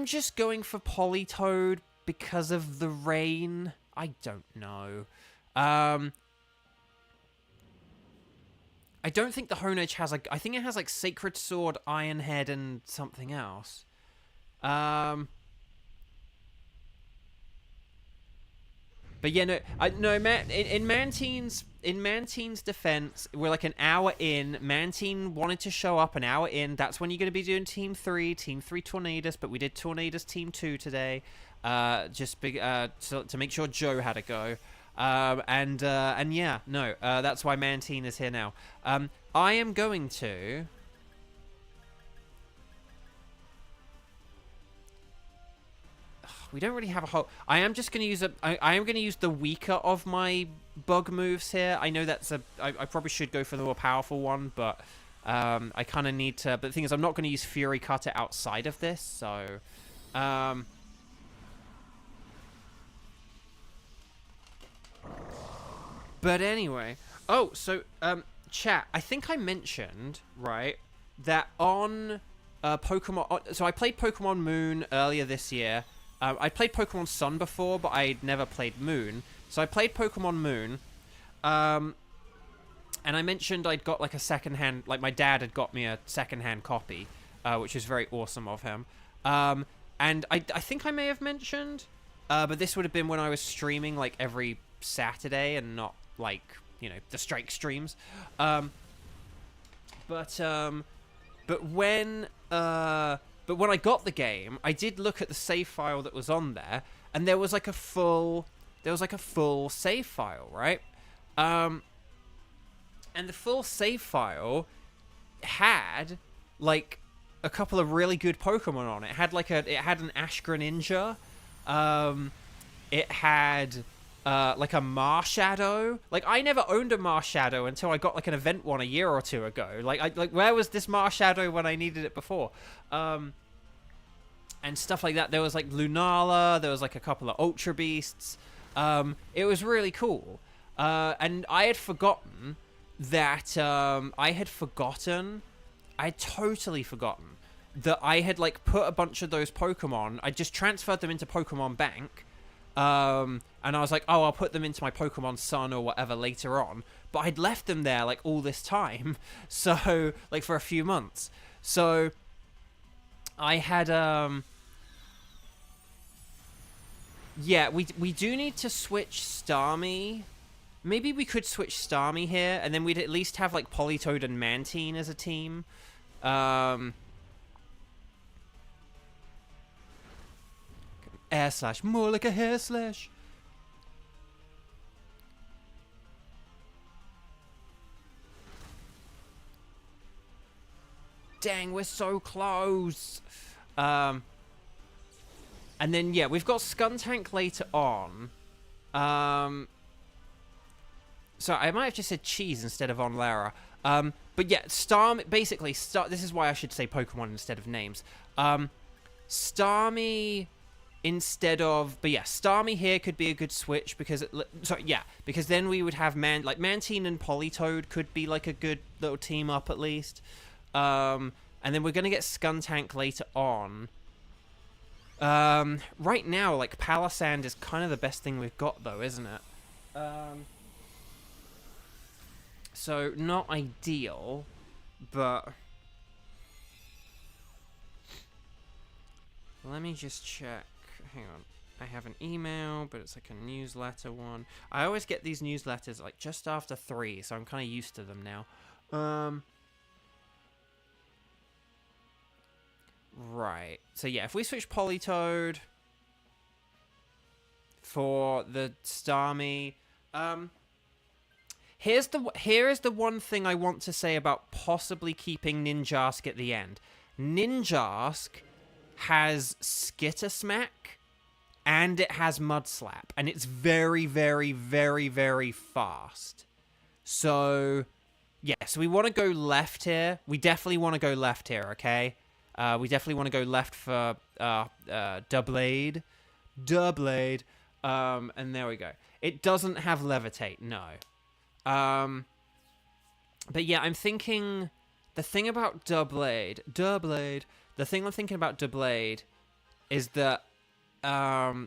just going for Politoed because of the rain. I don't know. I don't think the Honedge has, I think it has, Sacred Sword, Iron Head, and something else. But yeah, in Mantine's defense, we're like an hour in. Mantine wanted to show up an hour in. That's when you're going to be doing Team 3 Tornadus, but we did Tornadus Team 2 today, to make sure Joe had a go. And yeah, no, that's why Mantine is here now. I am going to... We don't really have a whole... I am just going to use I am going to use the weaker of my bug moves here. I know that's I probably should go for the more powerful one, but I kind of need to... But the thing is, I'm not going to use Fury Cutter outside of this, so... But anyway, so chat, I think I mentioned, right, that on Pokemon... So I played Pokemon Moon earlier this year. I played Pokemon Sun before, but I'd never played Moon. So I played Pokemon Moon, and I mentioned I'd got a secondhand... my dad had got me a secondhand copy, which was very awesome of him. And I think I may have mentioned, but this would have been when I was streaming, every Saturday and not... the strike streams. But when I got the game, I did look at the save file that was on there, and there was a full save file, right? And the full save file had a couple of really good Pokemon on it. It had it had an Ashgreninja. It had a Marshadow. I never owned a Marshadow until I got an event one a year or two ago. Where was this Marshadow when I needed it before? And stuff like that. There was Lunala. There was a couple of Ultra Beasts. It was really cool. And I had forgotten that I had totally forgotten that I had put a bunch of those Pokemon. I just transferred them into Pokemon Bank. And I was like, oh, I'll put them into my Pokemon Sun or whatever later on. But I'd left them there all this time. So for a few months. So I had yeah, we do need to switch Starmie. Maybe we could switch Starmie here, and then we'd at least have Politoed and Mantine as a team. Air slash, more like a hair slash. Dang, we're so close. And then yeah, we've got Skuntank later on. So I might have just said cheese instead of Onlara. But yeah, this is why I should say Pokemon instead of names. Starmie instead of, but yeah, Starmie here could be a good switch because because then we would have Mantine and Politoed could be like a good little team up at least. And then we're gonna get Skuntank later on. Right now, like, Palisand is kind of the best thing we've got, though, isn't it? So, not ideal, but... Let me just check. Hang on. I have an email, but it's like a newsletter one. I always get these newsletters, like, just after 3, so I'm kind of used to them now. Right. So, yeah, if we switch Politoed for the Starmie... Here is the one thing I want to say about possibly keeping Ninjask at the end. Ninjask has Skitter Smack, and it has Mud Slap, and it's very, very, very, very fast. So, yeah, so we want to go left here. We definitely want to go left here, okay? We definitely want to go left for Doublade. Doublade. And there we go. It doesn't have Levitate, no. But yeah, I'm thinking... The thing about Doublade... The thing I'm thinking about Doublade is that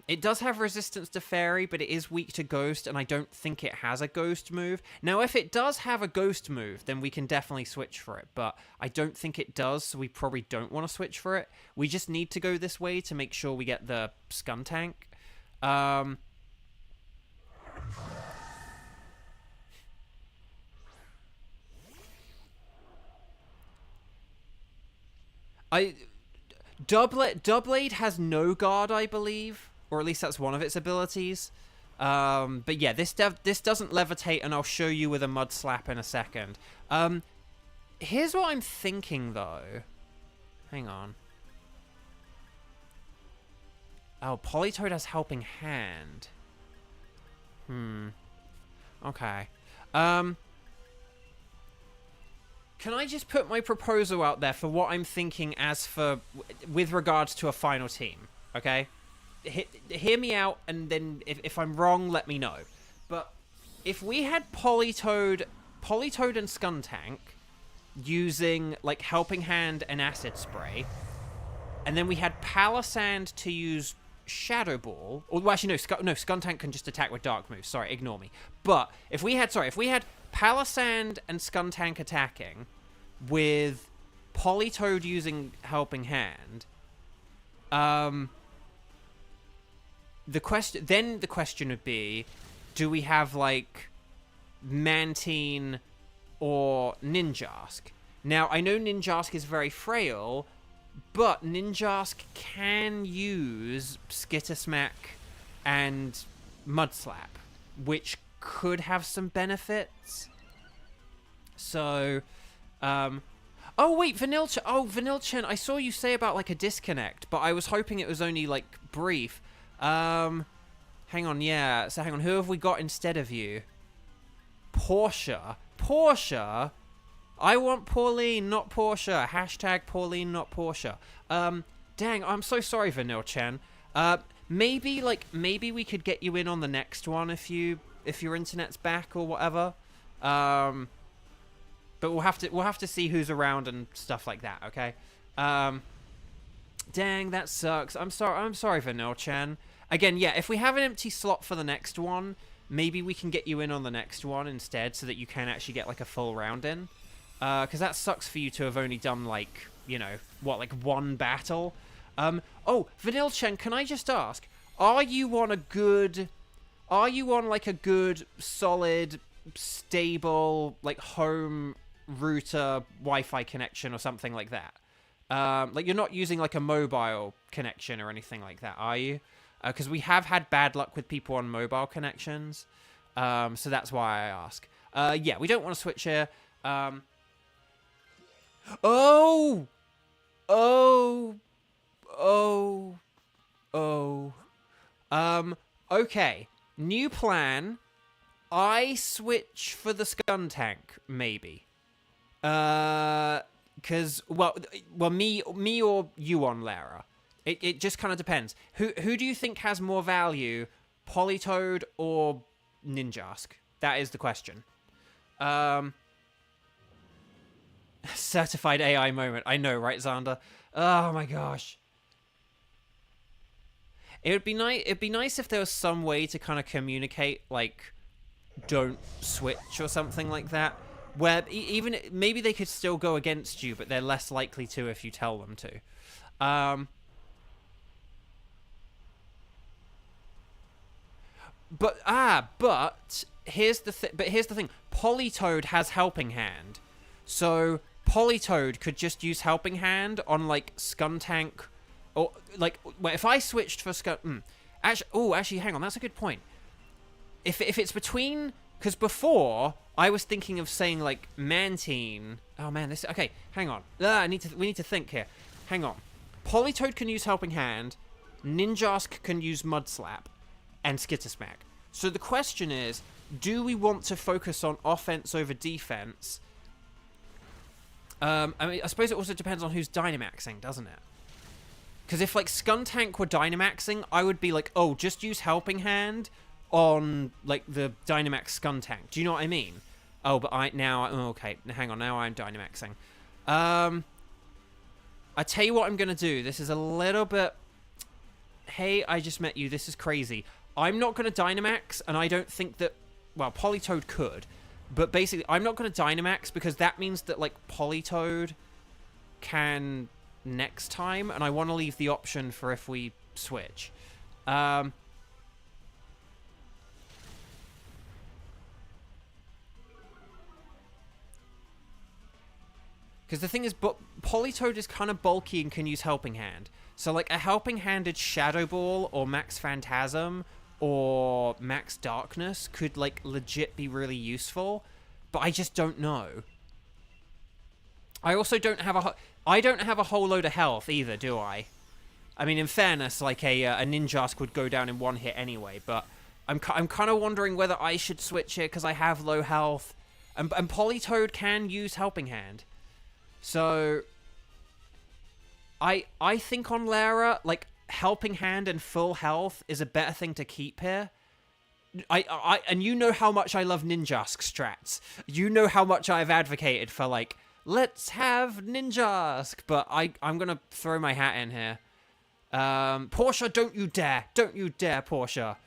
it does have resistance to Fairy, but it is weak to Ghost, and I don't think it has a Ghost move. Now, if it does have a Ghost move, then we can definitely switch for it, but I don't think it does, so we probably don't want to switch for it. We just need to go this way to make sure we get the Skuntank. Doublade has no guard, I believe, or at least that's one of its abilities. But yeah, this doesn't levitate, and I'll show you with a Mud Slap in a second. Here's what I'm thinking, though. Hang on. Oh, Politoed has Helping Hand. Okay. Can I just put my proposal out there for what I'm thinking with regards to a final team, okay? Hear me out, and then if I'm wrong, let me know. But if we had Politoed and Skuntank using, like, Helping Hand and Acid Spray, and then we had Palisand to use Shadow Ball, or, well, actually, no, Skuntank can just attack with Dark moves, sorry, ignore me. But if we had Palisand and Skuntank attacking with Politoed using Helping Hand, the question would be, do we have, like, Mantine or Ninjask? Now, I know Ninjask is very frail, but Ninjask can use Skitter Smack and Mud Slap, which could have some benefits. So, oh wait, Vanilchen, I saw you say about, like, a disconnect, but I was hoping it was only, like, brief. Hang on, yeah, so hang on, who have we got instead of you? Portia? I want Pauline, not Portia. Hashtag Pauline, not Portia. Dang, I'm so sorry, Vanilchen. Maybe we could get you in on the next one if your internet's back or whatever. But we'll have to see who's around and stuff like that, okay? Dang, that sucks. I'm sorry, Vanilchen. Again, yeah, if we have an empty slot for the next one, maybe we can get you in on the next one instead so that you can actually get, like, a full round in. Because that sucks for you to have only done, like, you know, what, like, one battle? Oh, Vanilchen, can I just ask, are you on, like, a good, solid, stable, like, home router Wi-Fi connection or something like that? Like, you're not using, like, a mobile connection or anything like that, are you? Because we have had bad luck with people on mobile connections. So that's why I ask. Yeah, we don't want to switch here. Okay. New plan. I switch for the Skuntank, maybe. Because, well, me or you on Lara. It just kind of depends. Who do you think has more value, Politoed or Ninjask? That is the question. Certified AI moment. I know, right, Xander? Oh my gosh. It'd be nice. It'd be nice if there was some way to kind of communicate, like, don't switch or something like that. Where even maybe they could still go against you, but they're less likely to if you tell them to. But here's the thing. Politoed has Helping Hand, so Politoed could just use Helping Hand on like Skuntank, or like if I switched for Actually, hang on. That's a good point. If it's between, because before I was thinking of saying like Mantine. Oh man, this okay. Hang on. We need to think here. Hang on. Politoed can use Helping Hand. Ninjask can use Mud Slap. And Skittersmack. So the question is, do we want to focus on offense over defense? I mean, I suppose it also depends on who's Dynamaxing, doesn't it? Because if, like, Skuntank were Dynamaxing, I would be like, oh, just use Helping Hand on, like, the Dynamax Skuntank. Do you know what I mean? Oh, but okay, hang on, now I'm Dynamaxing. I tell you what I'm going to do. This is a little bit... Hey, I just met you. This is crazy. I'm not going to Dynamax, and I don't think that... Well, Politoed could. But basically, I'm not going to Dynamax because that means that, like, Politoed can next time, and I want to leave the option for if we switch. Because the thing is, Politoed is kind of bulky and can use Helping Hand. So, like, a Helping-Handed Shadow Ball or Max Phantasm or Max Darkness could, like, legit be really useful. But I just don't know. I also don't have a whole load of health either, do I? I mean, in fairness, like, a Ninjask would go down in one hit anyway. But I'm kind of wondering whether I should switch it because I have low health. And Politoed can use Helping Hand. So... I think on Lara, like, Helping Hand and full health is a better thing to keep here. And you know how much I love Ninjask strats. You know how much I've advocated for, like, let's have Ninjask. But I'm going to throw my hat in here. Portia, don't you dare. Don't you dare, Portia.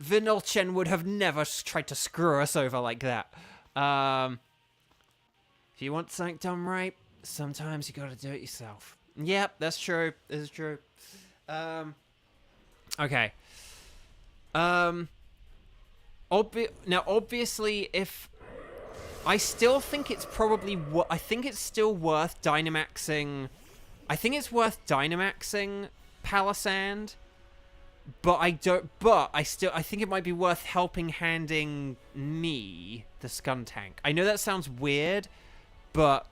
Vinolchen would have never tried to screw us over like that. If you want something done right, sometimes you gotta do it yourself. Yep, that's true. This is true. Okay. Now, obviously, if... I still think it's probably... I think it's still worth Dynamaxing... I think it's worth Dynamaxing Palisand. But I don't... But I think it might be worth Helping-Handing me, the Skuntank. I know that sounds weird, but...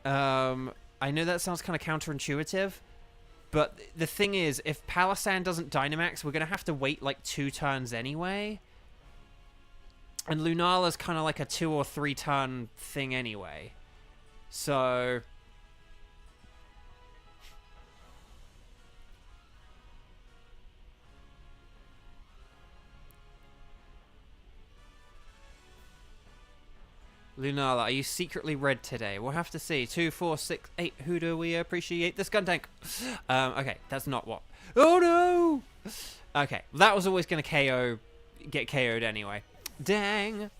I know that sounds kind of counterintuitive, but the thing is, if Palisand doesn't Dynamax, we're going to have to wait like 2 turns anyway. And Lunala's kind of like a 2 or 3 turn thing anyway. So... Lunala, are you secretly red today? We'll have to see. 2, 4, 6, 8. Who do we appreciate? The Skuntank. Okay, that's not what. Oh no! Okay, that was always going to get KO'd anyway. Dang.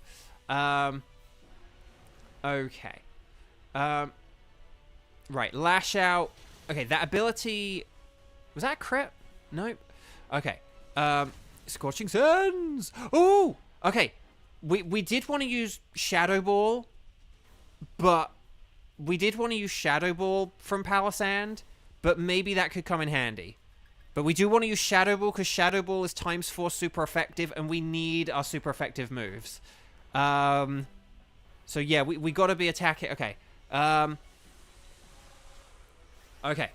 Okay. Right, Lash Out. Okay, that ability... Was that a crit? Nope. Okay. Scorching Sands! Oh! Okay. We did want to use Shadow Ball, but we did want to use Shadow Ball from Palisand, but maybe that could come in handy. But we do want to use Shadow Ball because Shadow Ball is ×4 super effective, and we need our super effective moves. So yeah, we got to be attacking. Okay. Okay.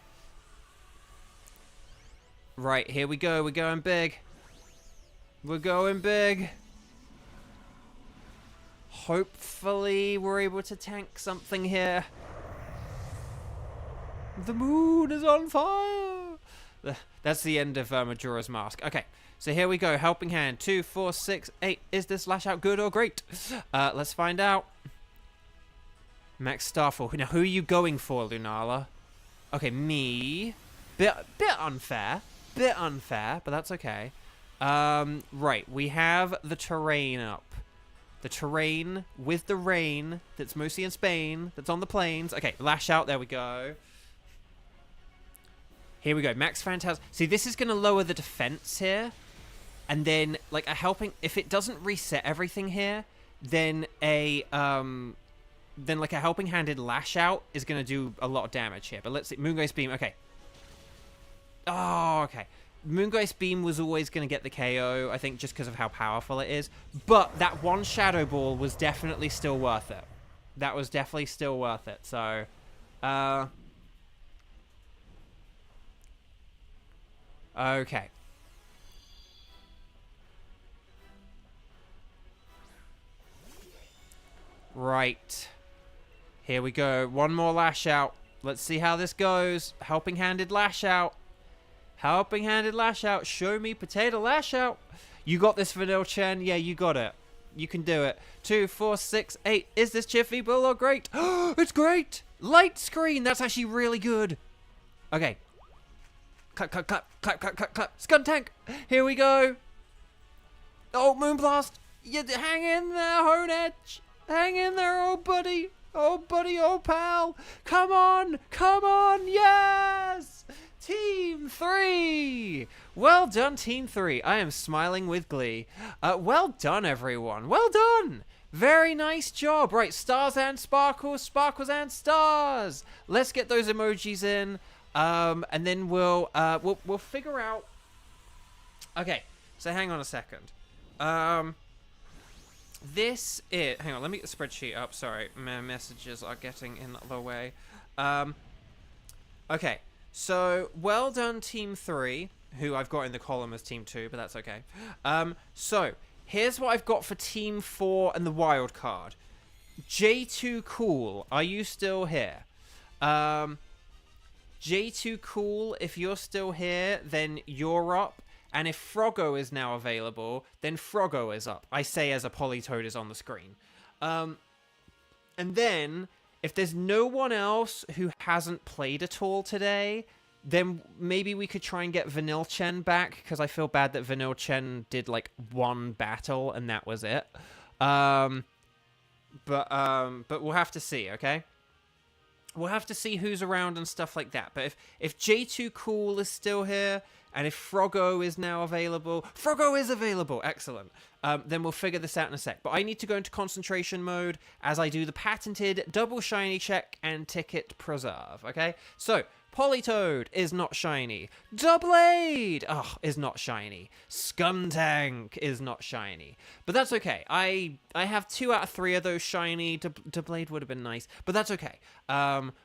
Right, here we go. We're going big. We're going big. Hopefully we're able to tank something here. The moon is on fire. That's the end of Majora's Mask. Okay, so here we go. Helping Hand. 2, 4, 6, 8. Is this lash out good or great? Let's find out. Max Starfall. Now, who are you going for, Lunala? Okay, me. Bit unfair. Bit unfair, but that's okay. Right, we have the terrain up. The terrain with the rain that's mostly in Spain, that's on the plains. Okay, lash out, there we go. Here we go, Max Phantasm. See, this is going to lower the defense here. And then, like, a helping... If it doesn't reset everything here, then a helping handed lash out is going to do a lot of damage here. But let's see, Moongeist Beam, okay. Oh, okay. Moongeist Beam was always going to get the KO, I think, just because of how powerful it is. But that one Shadow Ball was definitely still worth it. That was definitely still worth it. So, okay. Right. Here we go. One more lash out. Let's see how this goes. Helping handed lash out. Helping handed lash out. Show me potato lash out. You got this, Vanilla Chen. Yeah, you got it. You can do it. 2, 4, 6, 8. Is this Chiffy Bull or great? It's great. Light screen. That's actually really good. Okay. Clap, clap, clap, clap, clap, clap, clap. Skuntank. Here we go. Oh, Moonblast. You hang in there, Honedge. Hang in there, old buddy. Old buddy, old pal. Come on. Come on. Yes. Team 3! Well done, Team 3. I am smiling with glee. Well done, everyone. Well done. Very nice job. Right, stars and sparkles, sparkles and stars. Let's get those emojis in, and then we'll figure out. Okay, so hang on a second. This is. Hang on, let me get the spreadsheet up. Sorry, my messages are getting in the way. Okay. So, well done, Team 3, who I've got in the column as Team 2, but that's okay. So, here's what I've got for Team 4 and the wild card. J2 Cool, are you still here? J2 Cool, if you're still here, then you're up. And if Froggo is now available, then Froggo is up. I say as a Politoad is on the screen. And then... If there's no one else who hasn't played at all today, then maybe we could try and get Vanilla Chen back, because I feel bad that Vanilla Chen did, like, one battle, and that was it. But we'll have to see, okay? We'll have to see who's around and stuff like that. But if J2 Cool is still here, and if Froggo is now available... Froggo is available! Excellent. Then we'll figure this out in a sec. But I need to go into concentration mode as I do the patented double shiny check and ticket preserve, okay? So, Politoad is not shiny. Doublade is not shiny. Skuntank is not shiny. But that's okay. I have 2 out of 3 of those shiny. Doublade would have been nice. But that's okay.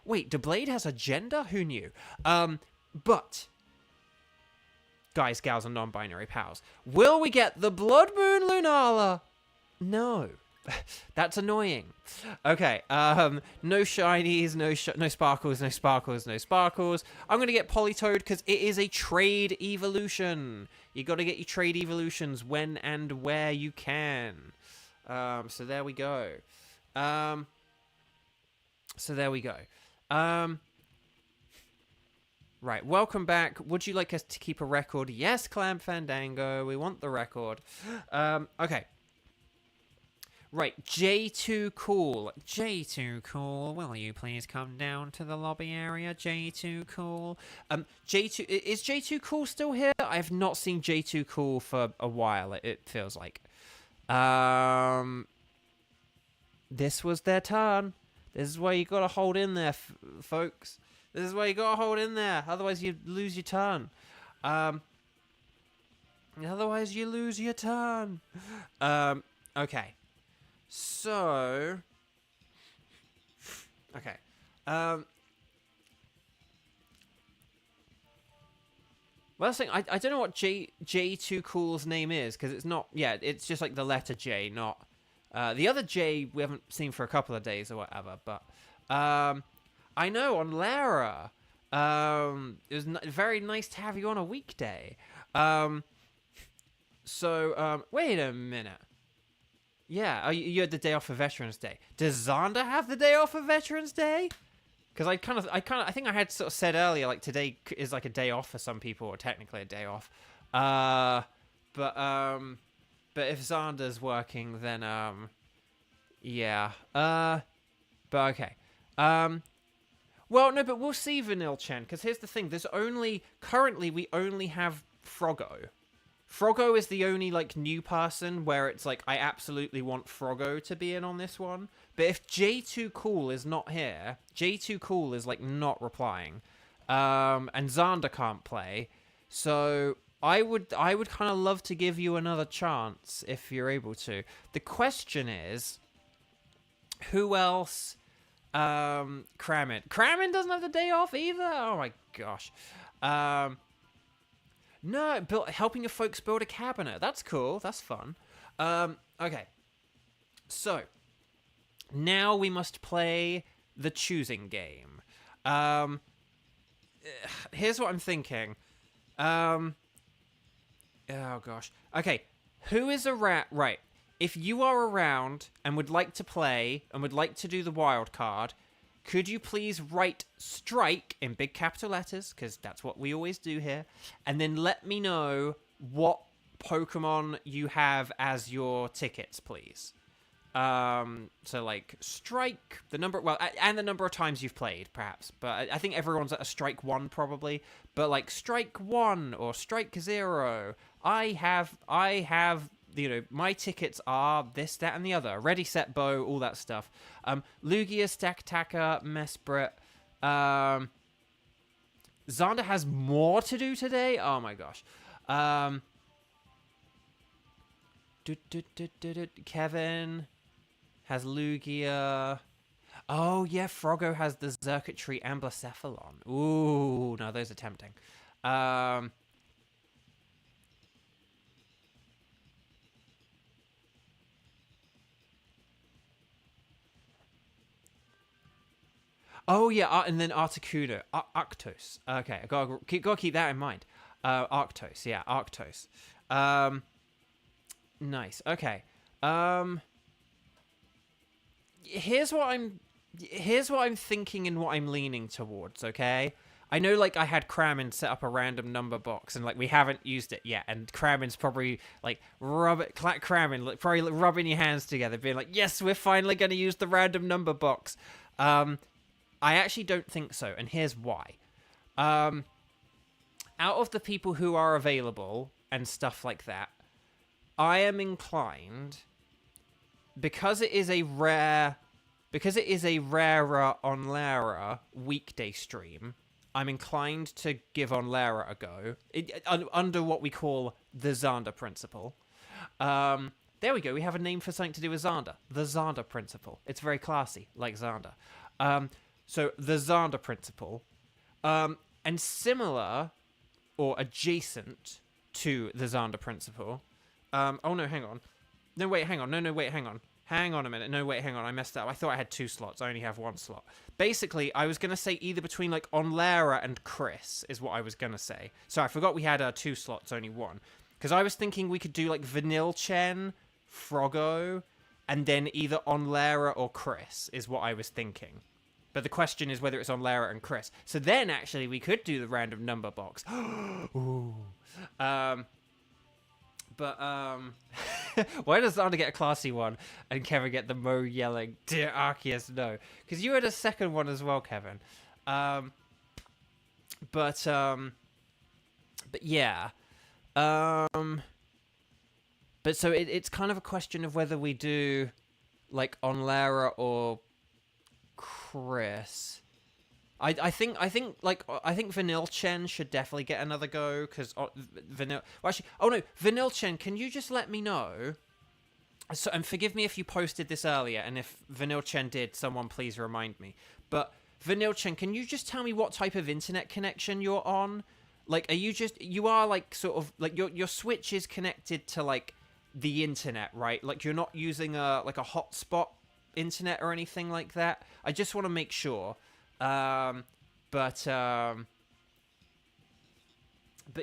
Wait, Doublade has a gender? Who knew? But... Guys, gals, and non-binary pals. Will we get the Blood Moon Lunala? No. That's annoying. Okay, no shinies, no sparkles, no sparkles, no sparkles. I'm going to get Politoad because it is a trade evolution. You got to get your trade evolutions when and where you can. So there we go. Right, welcome back. Would you like us to keep a record? Yes, Clam Fandango. We want the record. Okay. Right, J2 Cool. J2 Cool, will you please come down to the lobby area? J2 Cool. J2, is J2 Cool still here? I have not seen J2 Cool for a while, it feels like. This was their turn. This is where you gotta hold in there, folks. This is where you gotta hold in there, otherwise you lose your turn. Otherwise you lose your turn. Okay. So... Okay. Well, thing, I don't know what J2 Cool's name is, because it's not... Yeah, it's just like the letter J, not... the other J we haven't seen for a couple of days or whatever, but... I know, on Lara, It was very nice to have you on a weekday. Wait a minute. Yeah, you had the day off for Veterans Day. Does Xander have the day off for Veterans Day? Because I think I had sort of said earlier, like today is like a day off for some people, or technically a day off. But if Xander's working, then yeah. But okay. Well, no, but we'll see Vanilla Chen, because here's the thing: currently we only have Froggo. Froggo is the only, like, new person where it's like, I absolutely want Froggo to be in on this one. But if J2 Cool is not here, J2 Cool is, like, not replying, and Xander can't play, so I would kind of love to give you another chance if you're able to. The question is, who else? Kramin. Kramin doesn't have the day off either? Oh my gosh. No, helping your folks build a cabinet. That's cool. That's fun. Okay. So, now we must play the choosing game. Here's what I'm thinking. Oh, gosh. Okay. Who is around... Right. If you are around and would like to play and would like to do the wild card... Could you please write strike in big capital letters, because that's what we always do here, and then let me know what Pokemon you have as your tickets, please. So, like, strike, the number, well, and the number of times you've played, perhaps, but I think everyone's at a strike 1, probably, but, like, strike 1 or strike 0, I have, you know, my tickets are this, that, and the other. Ready, set, bow, all that stuff. Lugia, Stakataka, Mesprit. Xander has more to do today? Oh my gosh. Kevin has Lugia. Oh, yeah, Froggo has the Xurkitree and Blacephalon. Ooh, no, those are tempting. Oh, yeah, and then Articuno. Arctos. Okay, I gotta keep that in mind. Arctos, yeah, Arctos. Nice, okay. Here's what I'm thinking and what I'm leaning towards, okay? I know, like, I had Kramin set up a random number box, and, like, we haven't used it yet, and Kramin's probably, like, Kramin, like, probably rubbing your hands together, being like, yes, we're finally going to use the random number box. I actually don't think so, and here's why. Out of the people who are available and stuff like that, I am inclined, because it is a rarer Onlara weekday stream, I'm inclined to give Onlara a go, under what we call the Xander principle. There we go, we have a name for something to do with Xander. The Xander principle. It's very classy, like Xander. So, the Xander principle, and similar, or adjacent to the Xander principle, oh no, hang on. No, wait, hang on. No, wait, hang on. Hang on a minute. No, wait, hang on. I messed up. I thought I had 2 slots. I only have 1 slot. Basically, I was going to say either between, like, Onlara and Chris is what I was going to say. So, I forgot we had 2 slots, only 1. Because I was thinking we could do, like, Vanilla Chen, Froggo, and then either Onlara or Chris is what I was thinking. But the question is whether it's on Lara and Chris. So then, actually, we could do the random number box. Ooh. Why does Xander get a classy one and Kevin get the Mo yelling, "Dear Arceus, no"? Because you had a second one as well, Kevin. But yeah. But so it's kind of a question of whether we do, like, on Lara or Chris. I think Vanilla Chen should definitely get another go, because Vanilla Chen, can you just let me know? So, and forgive me if you posted this earlier, and if Vanilla Chen did, someone please remind me. But Vanilla Chen, can you just tell me what type of internet connection you're on? Like, you are like sort of like your Switch is connected to, like, the internet, right? Like, you're not using a hotspot internet or anything like that. I just want to make sure. But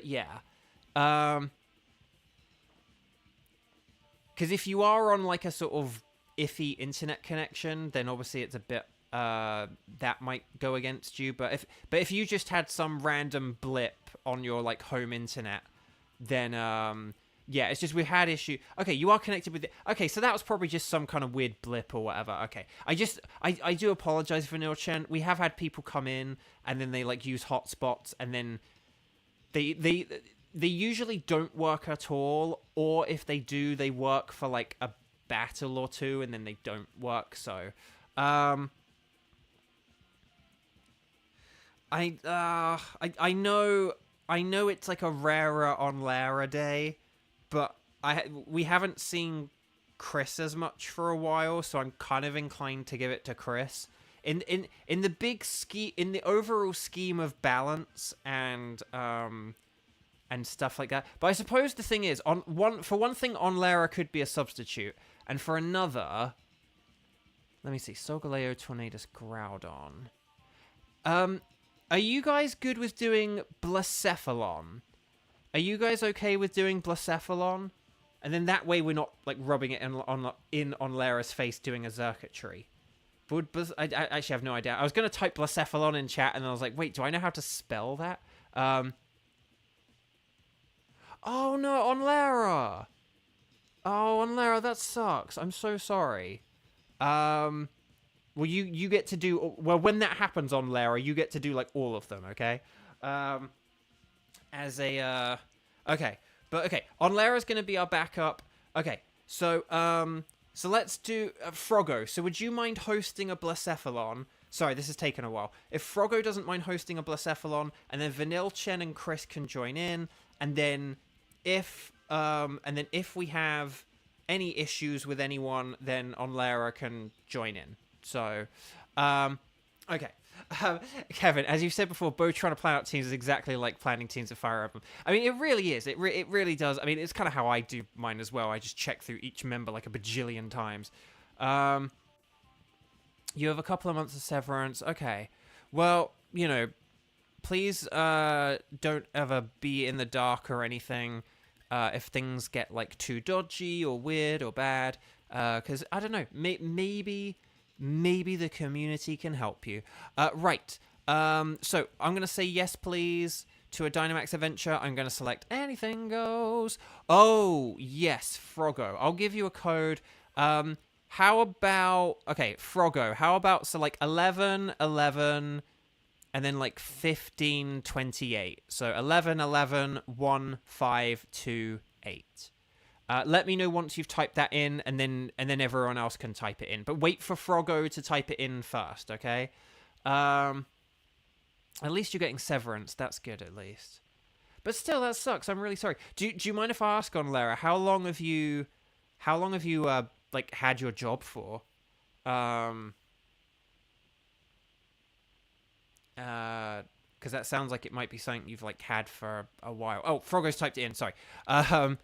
yeah. Because if you are on like a sort of iffy internet connection, then obviously it's a bit that might go against you. But if you just had some random blip on your like home internet, then yeah, it's just we had issue. Okay, you are connected with it. Okay, so that was probably just some kind of weird blip or whatever. Okay, I do apologize for Neil Chen. We have had people come in and then they like use hotspots and then they usually don't work at all, or if they do, they work for like a battle or two and then they don't work. So I know it's like a rarer on Lara day, but we haven't seen Chris as much for a while, so I'm kind of inclined to give it to Chris. In the big in the overall scheme of balance and stuff like that. But I suppose the thing is, for one thing, on Lara could be a substitute, and for another, let me see, Solgaleo, Tornadus, Groudon. Are you guys good with doing Blacephalon? Are you guys okay with doing Blacephalon? And then that way we're not like rubbing it on Lara's face doing a circuitry. I actually have no idea. I was going to type Blacephalon in chat and then I was like, wait, do I know how to spell that? Oh no, on Lara! Oh, on Lara, that sucks. I'm so sorry. Well, you get to do... Well, when that happens on Lara, you get to do, like, all of them, okay? Okay. But, okay. On Lara's going to be our backup. Okay. So let's do Froggo. So would you mind hosting a Blacephalon? Sorry, this has taken a while. If Froggo doesn't mind hosting a Blacephalon, and then Vanille, Chen, and Chris can join in, and then if we have any issues with anyone, then on Lara can join in. So, okay. Kevin, as you said before, Bo trying to plan out teams is exactly like planning teams of Fire Emblem. I mean, it really is. It really does. I mean, it's kind of how I do mine as well. I just check through each member like a bajillion times. You have a couple of months of severance. Okay. Well, you know, please don't ever be in the dark or anything if things get like too dodgy or weird or bad. Because, I don't know, maybe the community can help you. Right. So I'm going to say yes, please, to a Dynamax adventure. I'm going to select anything goes. Oh, yes, Froggo. I'll give you a code. How about... Okay, Froggo. How about, so like 11, 11, and then like 15, 28. So 11, 11, 1, 5, 2, 8. Let me know once you've typed that in, and then everyone else can type it in. But wait for Froggo to type it in first, okay? At least you're getting severance. That's good, at least. But still, that sucks. I'm really sorry. Do you mind if I ask on Lara, how long have you like had your job for? Because that sounds like it might be something you've like had for a while. Oh, Froggo's typed it in. Sorry. Okay,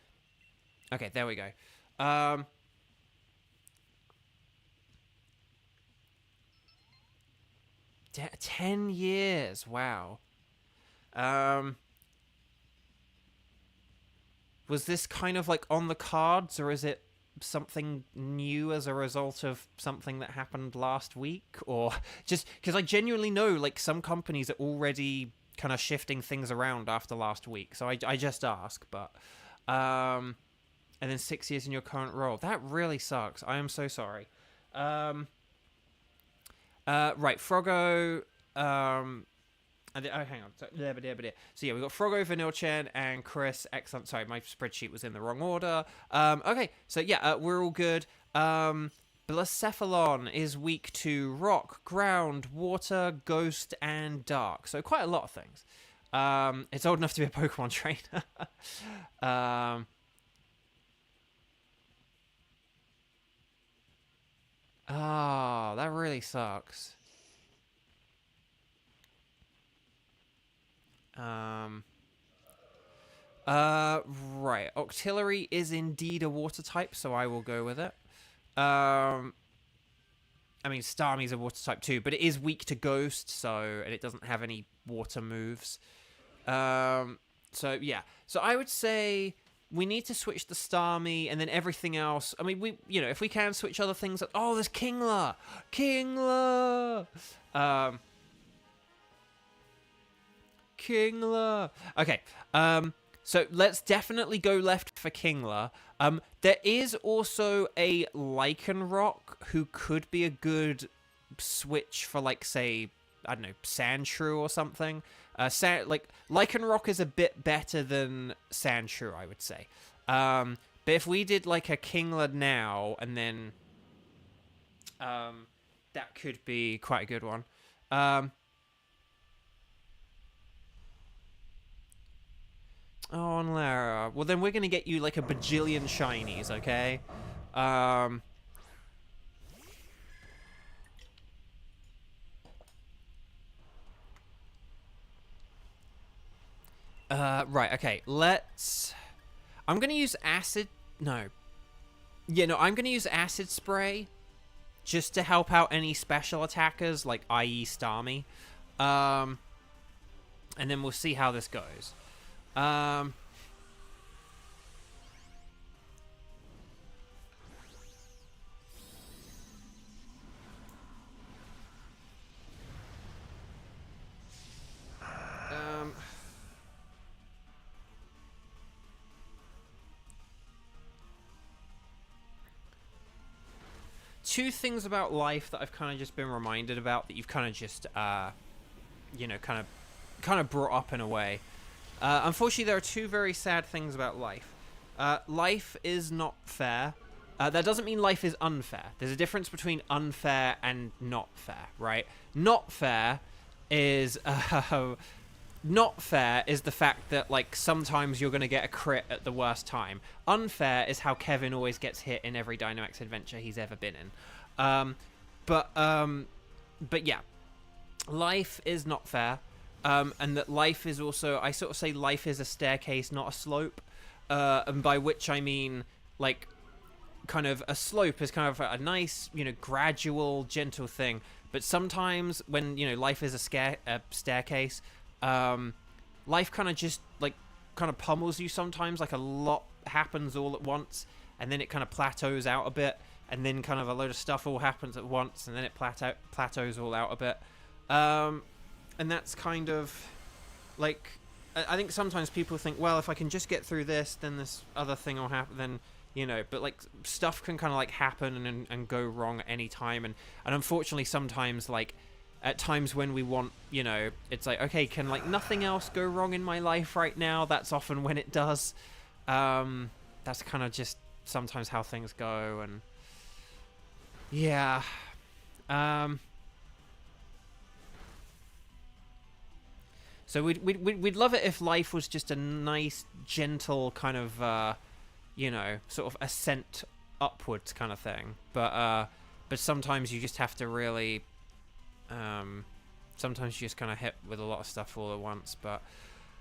there we go. 10 years. Wow. Was this kind of like on the cards, or is it something new as a result of something that happened last week? Or just because I genuinely know like some companies are already kind of shifting things around after last week. So I just ask, but... And then 6 years in your current role. That really sucks. I am so sorry. Right, Froggo. Hang on. So yeah, we got Froggo, Vanille Chen, and Chris. Excellent. Sorry, my spreadsheet was in the wrong order. Okay, so yeah, we're all good. Blacephalon is weak to rock, ground, water, ghost, and dark. So quite a lot of things. It's old enough to be a Pokemon trainer. Oh, that really sucks. Right. Octillery is indeed a water type, so I will go with it. I mean, Starmie's a water type too, but it is weak to Ghost, and it doesn't have any water moves. So yeah. So I would say we need to switch the Starmie, and then everything else. I mean, if we can switch other things. Oh, there's Kingler. Kingler. Okay. So let's definitely go left for Kingler. There is also a Lycanroc who could be a good switch for, like, say, I don't know, Sandshrew or something. Lycanroc is a bit better than Sandshrew, I would say. But if we did like a Kingler now, and then that could be quite a good one. Oh, and Lara. Well, then we're going to get you, like, a bajillion shinies, okay? Right, okay. I'm going to use acid... No. Yeah, no, I'm going to use acid spray just to help out any special attackers, like, i.e. Starmie. And then we'll see how this goes. Right, two things about life that I've kind of just been reminded about that you've kind of just, kind of brought up in a way. Unfortunately, there are two very sad things about life. Life is not fair. That doesn't mean life is unfair. There's a difference between unfair and not fair, right? Not fair is not fair is the fact that, like, sometimes you're going to get a crit at the worst time. Unfair is how Kevin always gets hit in every Dynamax adventure he's ever been in. But yeah, life is not fair. And that life is also, I sort of say life is a staircase, not a slope. And by which I mean, like, kind of a slope is kind of a nice, gradual, gentle thing. But sometimes when, life is a staircase, life kind of just, like, kind of pummels you sometimes. Like, a lot happens all at once, and then it kind of plateaus out a bit, and then kind of a load of stuff all happens at once, and then it plateaus all out a bit. And that's kind of, like, I think sometimes people think, well, if I can just get through this, then this other thing will happen, then, but, like, stuff can kind of, like, happen and go wrong at any time, and unfortunately sometimes, like, at times when we want, it's like, okay, can, like, nothing else go wrong in my life right now? That's often when it does. That's kind of just sometimes how things go, and, yeah. So we'd love it if life was just a nice, gentle kind of, sort of ascent upwards kind of thing. But sometimes you just have to really, sometimes you just kind of hit with a lot of stuff all at once. But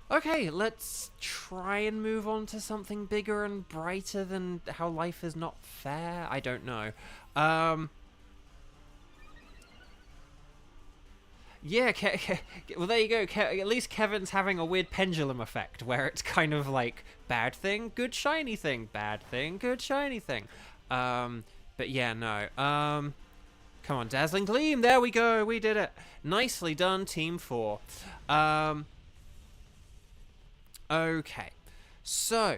okay, let's try and move on to something bigger and brighter than how life is not fair. I don't know. Yeah, well, there you go. At least Kevin's having a weird pendulum effect where it's kind of like bad thing, good shiny thing, bad thing, good shiny thing. But yeah, no. Come on, Dazzling Gleam. There we go. We did it. Nicely done, Team 4. Okay. So,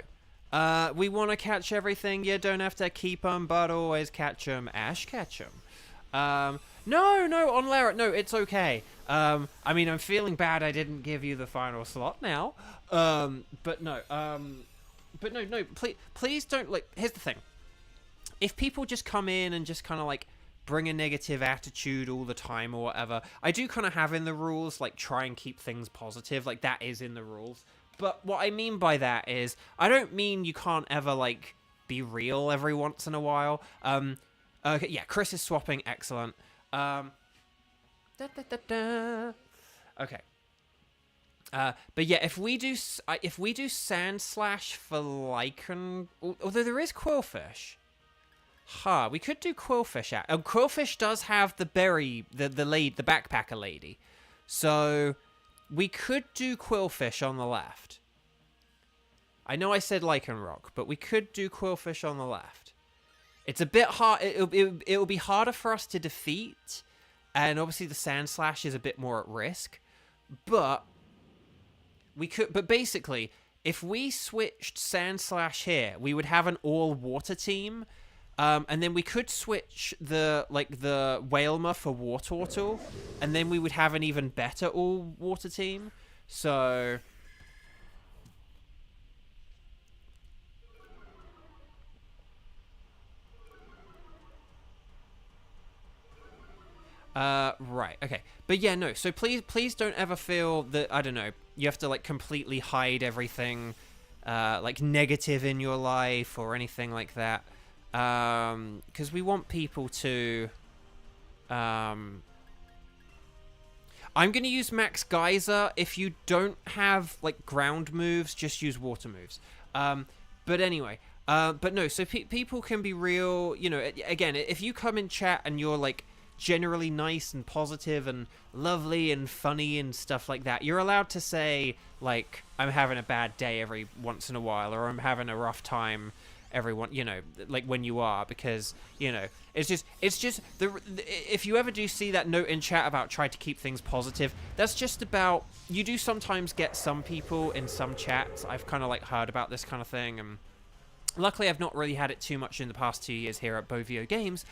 we want to catch everything. You don't have to keep them, but always catch them. Ash, catch them. No, on Lara. No, it's okay. I mean, I'm feeling bad I didn't give you the final slot now. But no, please don't, like, here's the thing. If people just come in and just kind of, like, bring a negative attitude all the time or whatever, I do kind of have in the rules, like, try and keep things positive. Like, that is in the rules. But what I mean by that is, I don't mean you can't ever, like, be real every once in a while. Okay, yeah, Chris is swapping. Excellent. Okay. But yeah, if we do Sand Slash for Lycan, although there is Quillfish. We could do Quillfish. Quillfish does have the berry, the backpacker lady. So we could do Quillfish on the left. I know I said Lycanroc, but we could do Quillfish on the left. It's a bit hard. It'll be harder for us to defeat, and obviously the Sandslash is a bit more at risk. But we could. But basically, if we switched Sandslash here, we would have an all-water team, and then we could switch the Wailmer for Wartortle, and then we would have an even better all-water team. So. Right, okay. But yeah, no, so please don't ever feel that, I don't know, you have to, like, completely hide everything, like, negative in your life or anything like that. Because we want people to, I'm gonna use Max Geyser. If you don't have, like, ground moves, just use water moves. But anyway, but no, so people can be real, you know, again, if you come in chat and you're, like, generally nice and positive and lovely and funny and stuff like that, you're allowed to say, like, I'm having a bad day every once in a while, or I'm having a rough time everyone, you know, like when you are, because, you know, it's just if you ever do see that note in chat about try to keep things positive, that's just about, you do sometimes get some people in some chats, I've kind of like heard about this kind of thing, and luckily I've not really had it too much in the past 2 years here at Bovio Games,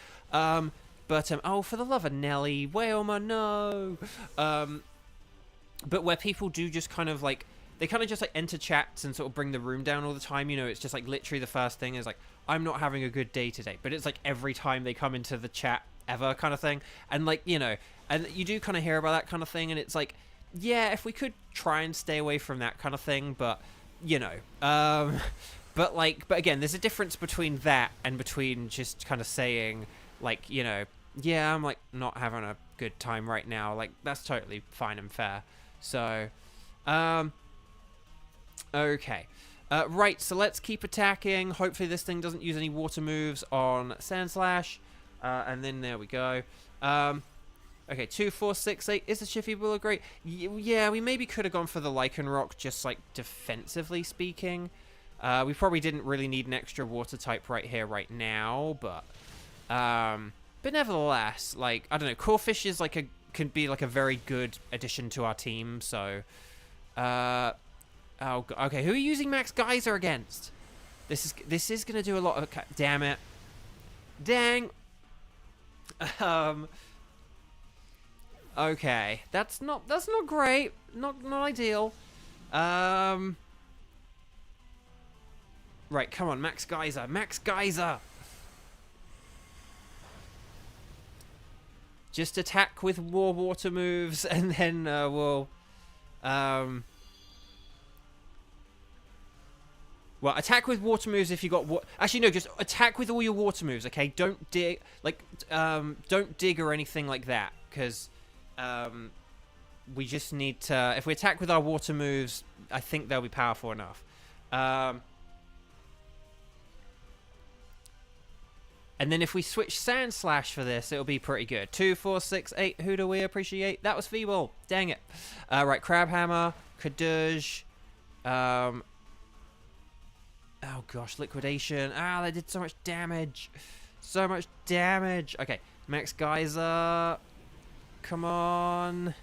but, oh, for the love of Nelly, Wailmer, no! But where people do just kind of, like, they kind of just, like, enter chats and sort of bring the room down all the time, you know, it's just, like, literally the first thing is, like, I'm not having a good day today, but it's, like, every time they come into the chat ever kind of thing, and, like, you know, and you do kind of hear about that kind of thing, and it's, like, yeah, if we could try and stay away from that kind of thing, but, you know, but, like, but again, there's a difference between that and between just kind of saying, like, you know, yeah, I'm, like, not having a good time right now. Like, that's totally fine and fair. So, okay. Right, so let's keep attacking. Hopefully this thing doesn't use any water moves on Sandslash. And then there we go. Okay, 2, 4, 6, 8. Is the Shiffy Willow great? Yeah, we maybe could have gone for the Lycanroc, just, like, defensively speaking. We probably didn't really need an extra water type right here, right now, but nevertheless, like, I don't know, Quillfish is like can be like a very good addition to our team, so, oh, okay, who are you using Max Geyser against? This is gonna do a lot of, damn it. Dang. Okay, that's not great, not ideal. Right, come on, Max Geyser, Max Geyser! Just attack with more water moves, and then we'll... well, attack with water moves if you got... Actually, no, just attack with all your water moves, okay? Don't dig... Like, don't dig or anything like that, because we just need to... If we attack with our water moves, I think they'll be powerful enough. And then if we switch Sandslash for this, it'll be pretty good. 2, 4, 6, 8. Who do we appreciate? That was feeble. Dang it. Right, Crabhammer, Kadoosh. Oh gosh, Liquidation. Ah, they did so much damage. So much damage. Okay, Max Geyser. Come on.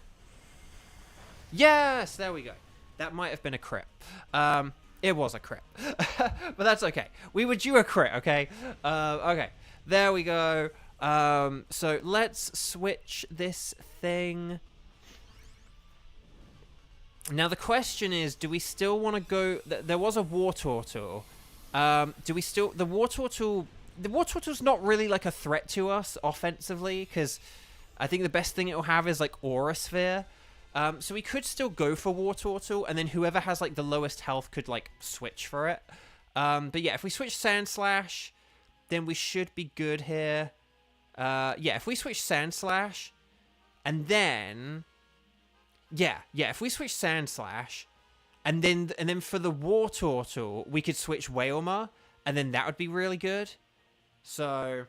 Yes, there we go. That might have been a crit. It was a crit. But that's okay. We were due a crit, okay? Okay. There we go. So let's switch this thing. Now the question is, do we still want to go... There was a Wartortle. Do we still... The Wartortle's not really like a threat to us offensively, because I think the best thing it'll have is like Aura Sphere. So we could still go for Wartortle, and then whoever has like the lowest health could like switch for it. But yeah, if we switch Sandslash, then we should be good here. Yeah, if we switch Sandslash, and then... Yeah, if we switch Sandslash, and then for the Wartortle, we could switch Wailmer, and then that would be really good. So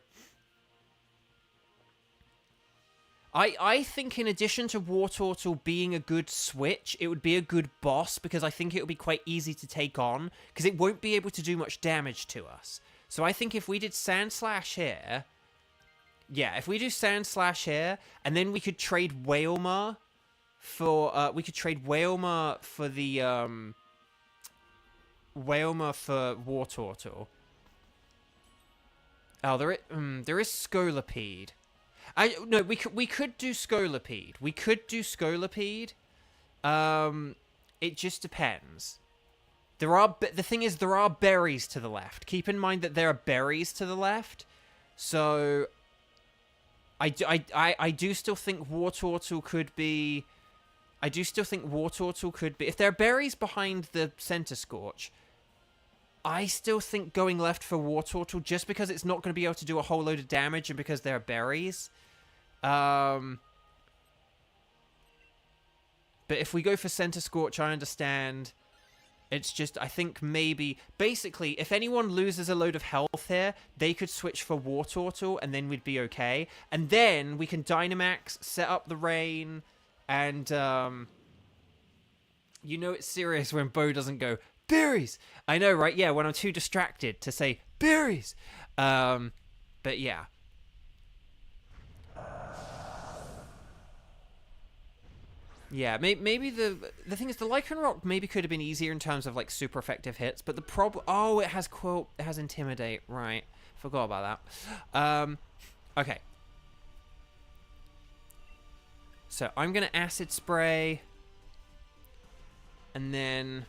I think in addition to Wartortle being a good switch, it would be a good boss because I think it would be quite easy to take on because it won't be able to do much damage to us. So I think if we did Sand Slash here, yeah, if we do Sand Slash here, and then we could trade Wailmer for the Wailmer for Wartortle. Oh, there is Scolipede. No, we could do Scolipede. We could do Scolipede. It just depends. The thing is, there are berries to the left. Keep in mind that there are berries to the left. So I do still think Wartortle could be. If there are berries behind the Center Scorch, I still think going left for Wartortle just because it's not going to be able to do a whole load of damage and because there are berries. But if we go for Center Scorch, I understand. It's just, I think maybe, basically, if anyone loses a load of health here, they could switch for Wartortle, and then we'd be okay. And then we can Dynamax, set up the rain, and, you know it's serious when Bo doesn't go, berries! I know, right? Yeah, when I'm too distracted to say, berries! But yeah. Yeah, maybe the thing is, the Lycanroc maybe could have been easier in terms of, like, super effective hits, but the problem... Oh, it has Quilt, it has Intimidate, right. Forgot about that. Okay. So, I'm gonna Acid Spray, and then...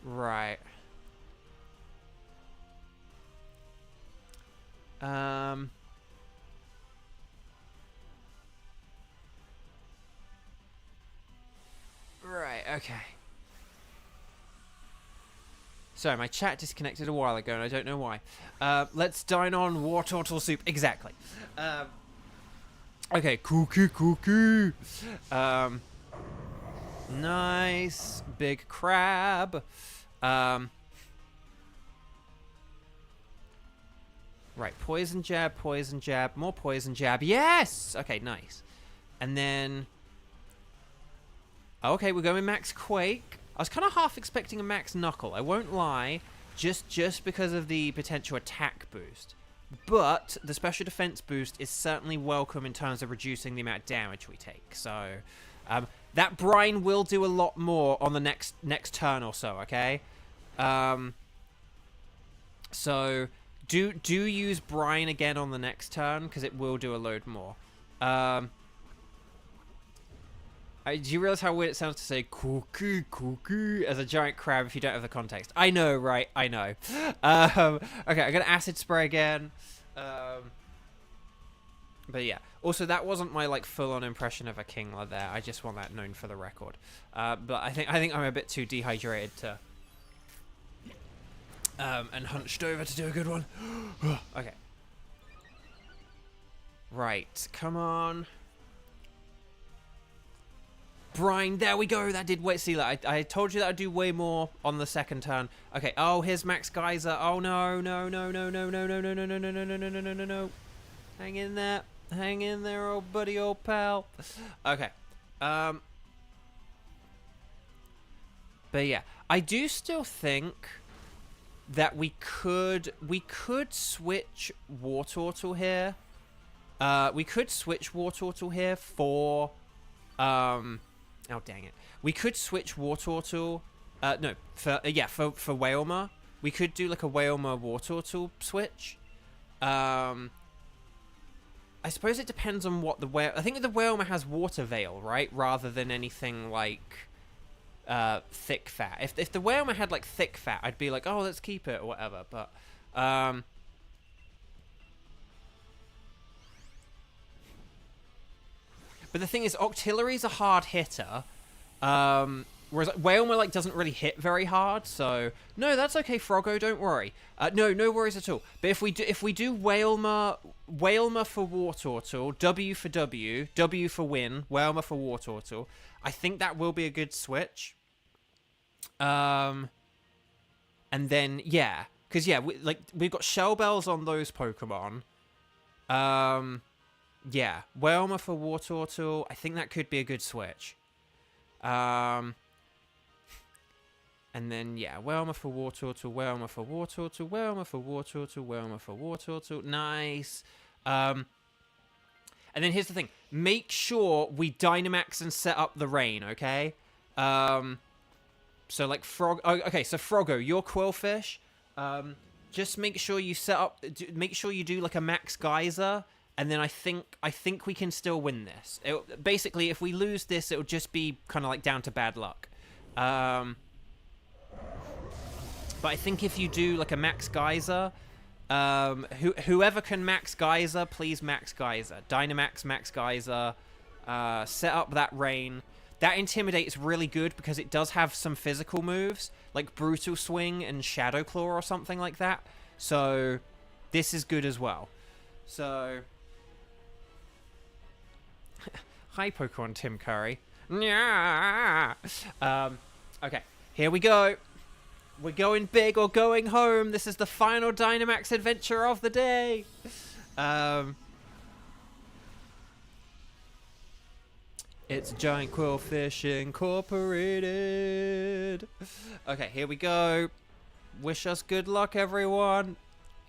Right. Right, okay. Sorry, my chat disconnected a while ago, and I don't know why. Let's dine on Wartortle soup. Exactly. Okay, cookie. Nice. Big crab. Right, poison jab, more poison jab. Yes! Okay, nice. And then... Okay, we're going Max Quake. I was kind of half expecting a Max Knuckle, I won't lie, just because of the potential attack boost. But the special defense boost is certainly welcome in terms of reducing the amount of damage we take. So, that Brine will do a lot more on the next turn or so, okay? So... Do use Brine again on the next turn, because it will do a load more. Do you realize how weird it sounds to say cookie as a giant crab if you don't have the context? I know, right? I know. Okay, I'm going to Acid Spray again. But yeah. Also, that wasn't my, like, full-on impression of a Kingler there. I just want that known for the record. But I think I'm a bit too dehydrated to... and hunched over to do a good one. Okay. Right, come on. Brine, there we go. That did way. See, like, I told you that I'd do way more on the second turn. Okay. Oh, here's Max Geyser. Oh no. Hang in there. Hang in there, old buddy, old pal. Okay. But yeah, I do still think that we could switch Wartortle here. We could switch Wartortle here for oh dang it. We could switch Wartortle no, for Wailmer. We could do like a Wailmer Wartortle switch. I suppose it depends on what the I think the Wailmer has Water Veil, right? Rather than anything like thick fat. If the Wailmer had like thick fat, I'd be like, oh, let's keep it or whatever. But the thing is, Octillery's a hard hitter, whereas Wailmer like doesn't really hit very hard. So no, that's okay, Froggo. Don't worry. No worries at all. But if we do Wailmer for Wartortle, W for W, W for win, Wailmer for Wartortle, I think that will be a good switch. And then, yeah. Because, yeah, we've got Shell Bells on those Pokemon. Yeah. Whelmer for Wartortle. I think that could be a good switch. And then, yeah, Whelmer for Wartortle, Whelmer for Wartortle, Whelmer for Wartortle, Whelmer for Wartortle. Nice. And then here's the thing. Make sure we Dynamax and set up the rain, okay? So, like, okay, so Froggo, you're Quillfish. Just make sure you set up... Make sure you do, like, a Max Geyser. And then I think we can still win this. Basically, if we lose this, it'll just be kind of, like, down to bad luck. But I think if you do, like, a Max Geyser, whoever can Max Geyser, please Max Geyser. Dynamax, Max Geyser, set up that rain. That Intimidate's really good because it does have some physical moves, like Brutal Swing and Shadow Claw or something like that. So, this is good as well. So... Hi, Pokemon Tim Curry. Okay, here we go. We're going big or going home. This is the final Dynamax adventure of the day. It's Giant Quillfish Incorporated. Okay, here we go. Wish us good luck, everyone.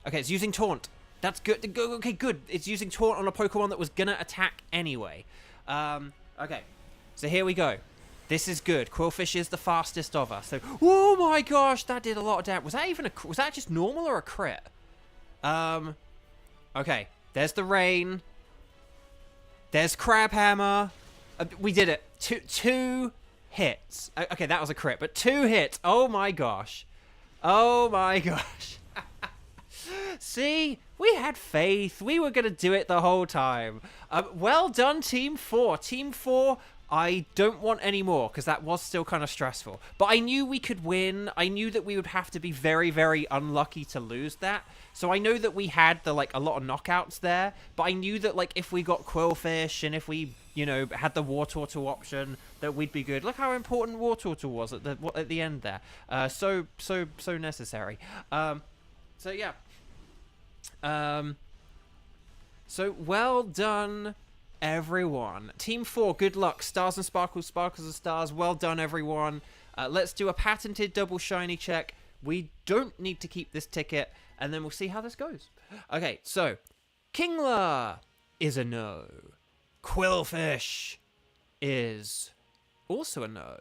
Okay, it's using Taunt. That's good. Okay, good. It's using Taunt on a Pokemon that was gonna attack anyway. Okay, so here we go. This is good. Quillfish is the fastest of us. So, oh my gosh, that did a lot of damage. Was that even was that just normal or a crit? Okay, there's the rain. There's Crabhammer. We did it. Two hits. Okay, that was a crit, but 2 hits. Oh my gosh. Oh my gosh. See, we had faith. We were going to do it the whole time. Well done, Team 4. Team 4, I don't want any more because that was still kind of stressful. But I knew we could win. I knew that we would have to be very, very unlucky to lose that. So I know that we had a lot of knockouts there. But I knew that if we got Quillfish and if we, had the Wartortle option, that we'd be good. Look how important Wartortle was at the end there. So necessary. So yeah. So well done, everyone. Team 4, good luck. Stars and sparkles, sparkles and stars. Well done, everyone. Let's do a patented double shiny check. We don't need to keep this ticket, and then we'll see how this goes. Okay, so Kingler is a no. Quillfish is also a no.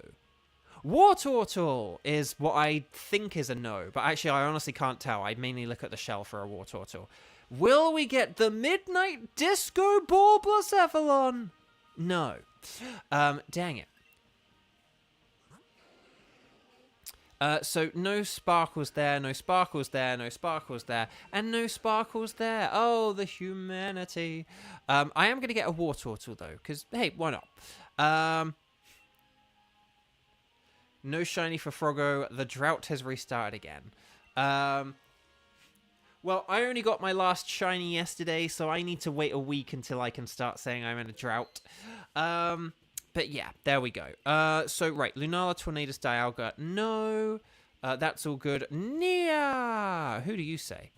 Wartortle is what I think is a no, but actually I honestly can't tell. I mainly look at the shell for a Wartortle. Will we get the Midnight Disco Ball Blacephalon? No. Dang it. So no sparkles there, no sparkles there, no sparkles there, and no sparkles there. Oh, the humanity. I am going to get a Wartortle though, because, hey, why not? No shiny for Froggo. The drought has restarted again. Well, I only got my last shiny yesterday, so I need to wait a week until I can start saying I'm in a drought. But yeah, there we go. So, right, Lunala, Tornadus, Dialga, no. That's all good. Nia! Who do you say?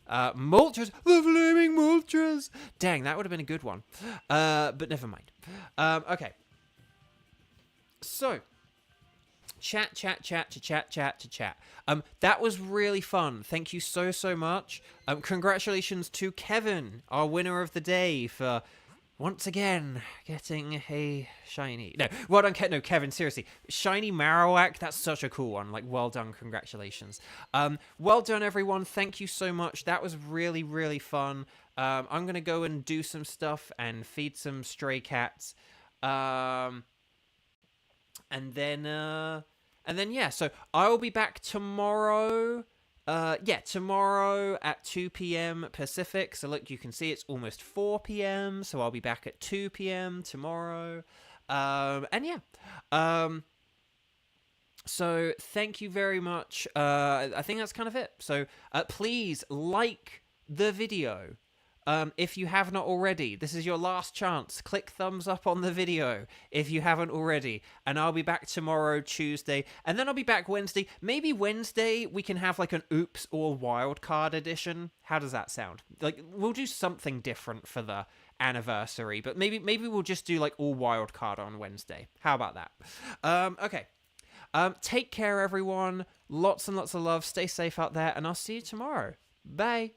Moltres, the Flaming Moltres! Dang, that would have been a good one. But never mind. Okay. So, chat. That was really fun. Thank you so much. Congratulations to Kevin, our winner of the day, for once again getting a shiny. No, well done, Kevin, seriously. Shiny Marowak, that's such a cool one. Well done, congratulations. Well done, everyone. Thank you so much. That was really, really fun. I'm going to go and do some stuff and feed some stray cats. And then, yeah, so I'll be back tomorrow. Tomorrow at 2 p.m. Pacific. So, look, you can see it's almost 4 p.m. So, I'll be back at 2 p.m. tomorrow. So, thank you very much. I think that's kind of it. So, please like the video. If you have not already, this is your last chance. Click thumbs up on the video if you haven't already. And I'll be back tomorrow, Tuesday. And then I'll be back Wednesday. Maybe Wednesday we can have like an Oops or Wildcard edition. How does that sound? Like, we'll do something different for the anniversary. But maybe we'll just do like all Wildcard on Wednesday. How about that? Okay. Take care, everyone. Lots and lots of love. Stay safe out there. And I'll see you tomorrow. Bye.